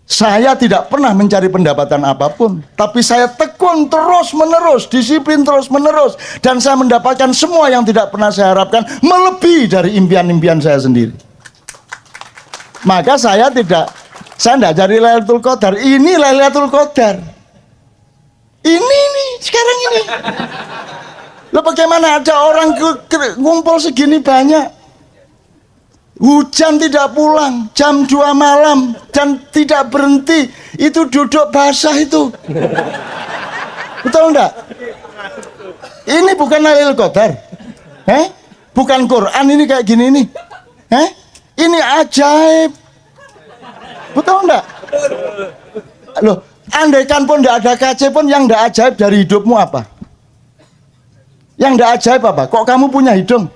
Speaker 1: Saya tidak pernah mencari pendapatan apapun, tapi saya tekun terus menerus, disiplin terus menerus, dan saya mendapatkan semua yang tidak pernah saya harapkan, melebihi dari impian-impian saya sendiri. Maka saya tidak cari Lailatul Qadar. Ini Lailatul Qadar. Ini nih sekarang ini. Loh, bagaimana ada orang ngumpul segini banyak? Hujan tidak pulang, jam 2 malam dan tidak berhenti. Itu duduk basah itu. Betul enggak? Ini bukan Lailatul Qadar. Bukan Quran ini kayak gini nih. Ini ajaib. Betul enggak? Loh, andaikan pun enggak ada kaca pun, yang enggak ajaib dari hidupmu apa? Yang enggak ajaib apa? Kok kamu punya hidung?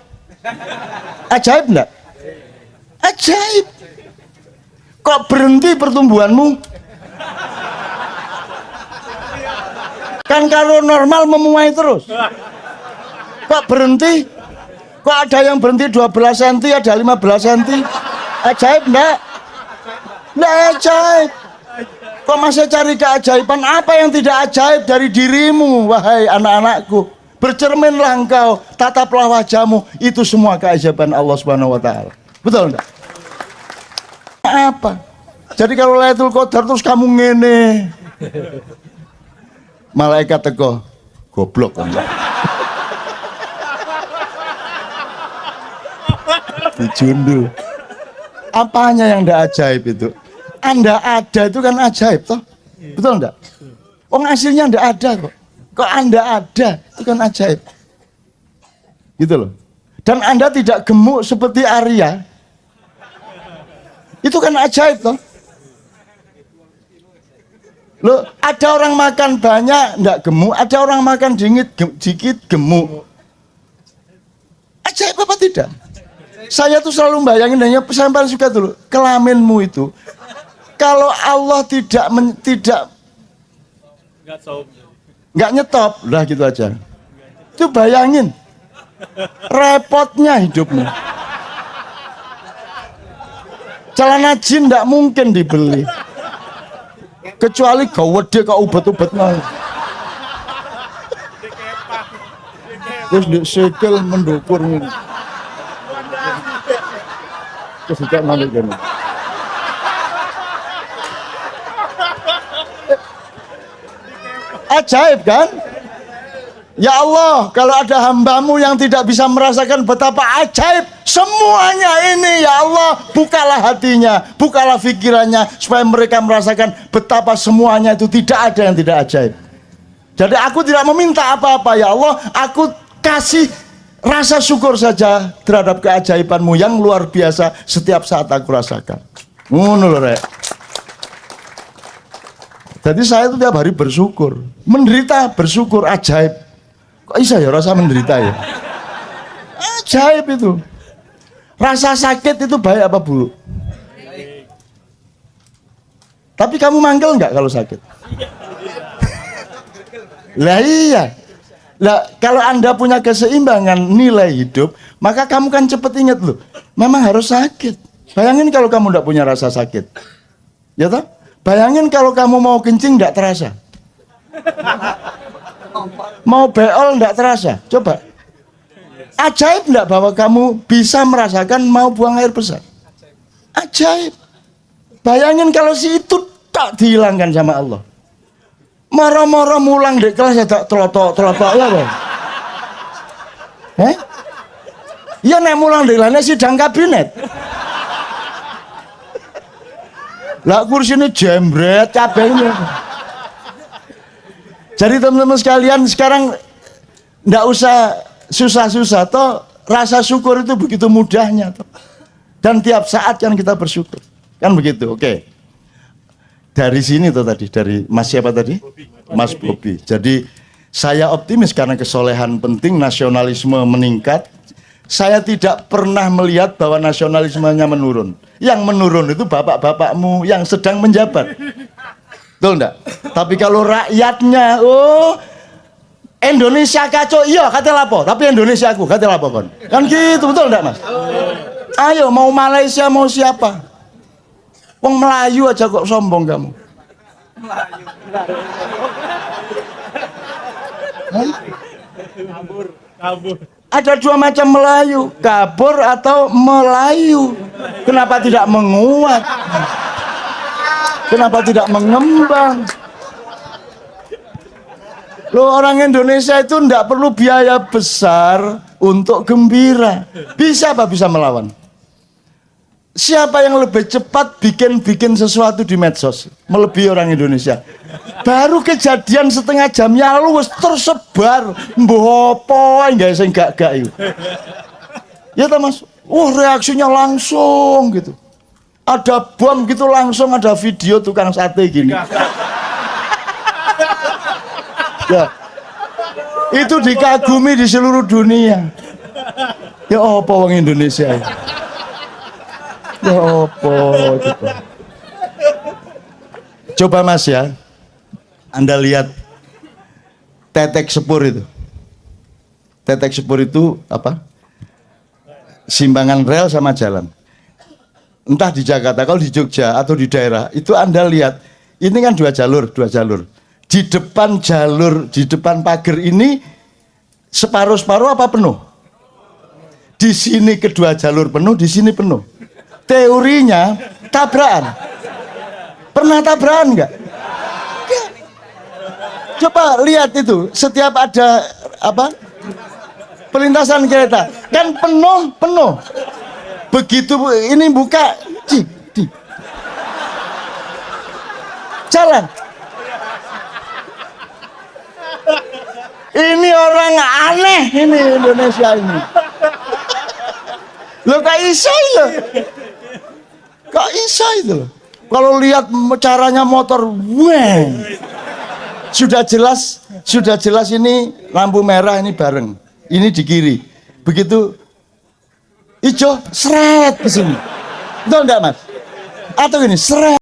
Speaker 1: Ajaib enggak? Ajaib. Kok berhenti pertumbuhanmu? Kan kalau normal memuai terus. Kok berhenti? Kok ada yang berhenti 12 cm, ada 15 cm? Ajaib enggak? Enggak ajaib. Kok masih cari keajaiban? Apa yang tidak ajaib dari dirimu, wahai anak-anakku? Bercerminlah engkau, tataplah wajahmu. Itu semua keajaiban Allah Subhanahu wa Ta'ala. Betul enggak? Apa? Jadi kalau Lailatul Qadar terus kamu ngene, malaikat teko, goblok kan? Dijundul. Apanya yang ndak ajaib itu? Anda ada itu kan ajaib toh? Betul enggak? Hasilnya ndak ada kok. Kok Anda ada itu kan ajaib. Gitu loh. Dan Anda tidak gemuk seperti Arya. Itu kan ajaib toh. Loh, ada orang makan banyak enggak gemuk, ada orang makan dikit gemuk. Ajaib apa tidak? Saya tuh selalu bayangin, hanya sampai suka dulu, kelaminmu itu kalau Allah tidak enggak nyetop, udah gitu aja. Itu bayangin repotnya hidupmu. Celana jin tidak mungkin dibeli, kecuali gawede kau ubat-ubat mau. Terus di sekel mendukur ini. Terus tidak nangis gini. Ajaib kan? Ya Allah, kalau ada hambamu yang tidak bisa merasakan betapa ajaib semuanya ini, ya Allah, bukalah hatinya, bukalah pikirannya, supaya mereka merasakan betapa semuanya itu tidak ada yang tidak ajaib. Jadi aku tidak meminta apa-apa, ya Allah, aku kasih rasa syukur saja terhadap keajaibanmu yang luar biasa setiap saat aku rasakan. Ngono lho, Rek. Jadi saya itu tiap hari bersyukur, menderita bersyukur, ajaib. Kok bisa ya rasa menderita ya? Ajaib itu. Rasa sakit itu baik apa buruk? Tapi kamu manggil nggak kalau sakit? Lah iya. Lah kalau Anda punya keseimbangan nilai hidup, maka kamu kan cepet ingat loh, memang harus sakit. Bayangin kalau kamu nggak punya rasa sakit. Ya toh? Bayangin kalau kamu mau kencing nggak terasa. Mau beol enggak terasa, coba. Ajaib enggak bahwa kamu bisa merasakan mau buang air besar? Ajaib. Bayangin kalau si itu tak dihilangkan sama Allah. Moro-moro mulang di kelas ya tak telotok ya bang. Iya nek mulang di kelasnya sidang kabinet. Lah kursinya jembret cabenya. Jadi teman-teman sekalian, sekarang nggak usah susah-susah toh, rasa syukur itu begitu mudahnya toh. Dan tiap saat kan kita bersyukur. Kan begitu, oke. Dari sini tuh tadi, dari Mas siapa tadi? Mas Bobi. Jadi saya optimis karena kesolehan penting, nasionalisme meningkat, Saya tidak pernah melihat bahwa nasionalismenya menurun. Yang menurun itu bapak-bapakmu yang sedang menjabat. Betul enggak? Tapi kalau rakyatnya, oh Indonesia kacau, iya kata lapo, tapi Indonesia aku kata lapo kon. Kan gitu, betul enggak Mas? Ayo mau Malaysia mau siapa? Wong Melayu aja kok sombong kamu.
Speaker 2: Kabur.
Speaker 1: Ada dua macam Melayu, kabur atau Melayu. Kenapa tidak menguat? Kenapa tidak mengembang? Loh, orang Indonesia itu tidak perlu biaya besar untuk gembira. Bisa apa bisa melawan? Siapa yang lebih cepat bikin sesuatu di medsos melebihi orang Indonesia? Baru kejadian setengah jamnya lalu tersebar mbopo enggak sing gak itu. Ya ta Mas? Reaksinya langsung gitu. Ada bom gitu langsung ada video tukang sate gini. Ya. Itu dikagumi di seluruh dunia. Ya apa wong Indonesia ya? Ya apa gitu. Coba Mas ya, Anda lihat tetek sepur itu. Tetek sepur itu apa? Simbangan rel sama jalan. Entah di Jakarta, kalau di Jogja atau di daerah, itu Anda lihat, ini kan dua jalur. Di depan jalur, di depan pagar ini separuh-separuh apa penuh? Di sini kedua jalur penuh, di sini penuh. Teorinya tabrakan. Pernah tabrakan enggak? Coba lihat itu, setiap ada apa? Pelintasan kereta, kan penuh. Begitu ini buka, jalan. Ini orang aneh ini Indonesia ini. Loh kok iso itu? Kok iso itu? Kalau lihat caranya motor, wah. Sudah jelas ini lampu merah ini bareng. Ini di kiri. Begitu hijau, seret ke sini. Betul enggak Mas? Atau ini seret.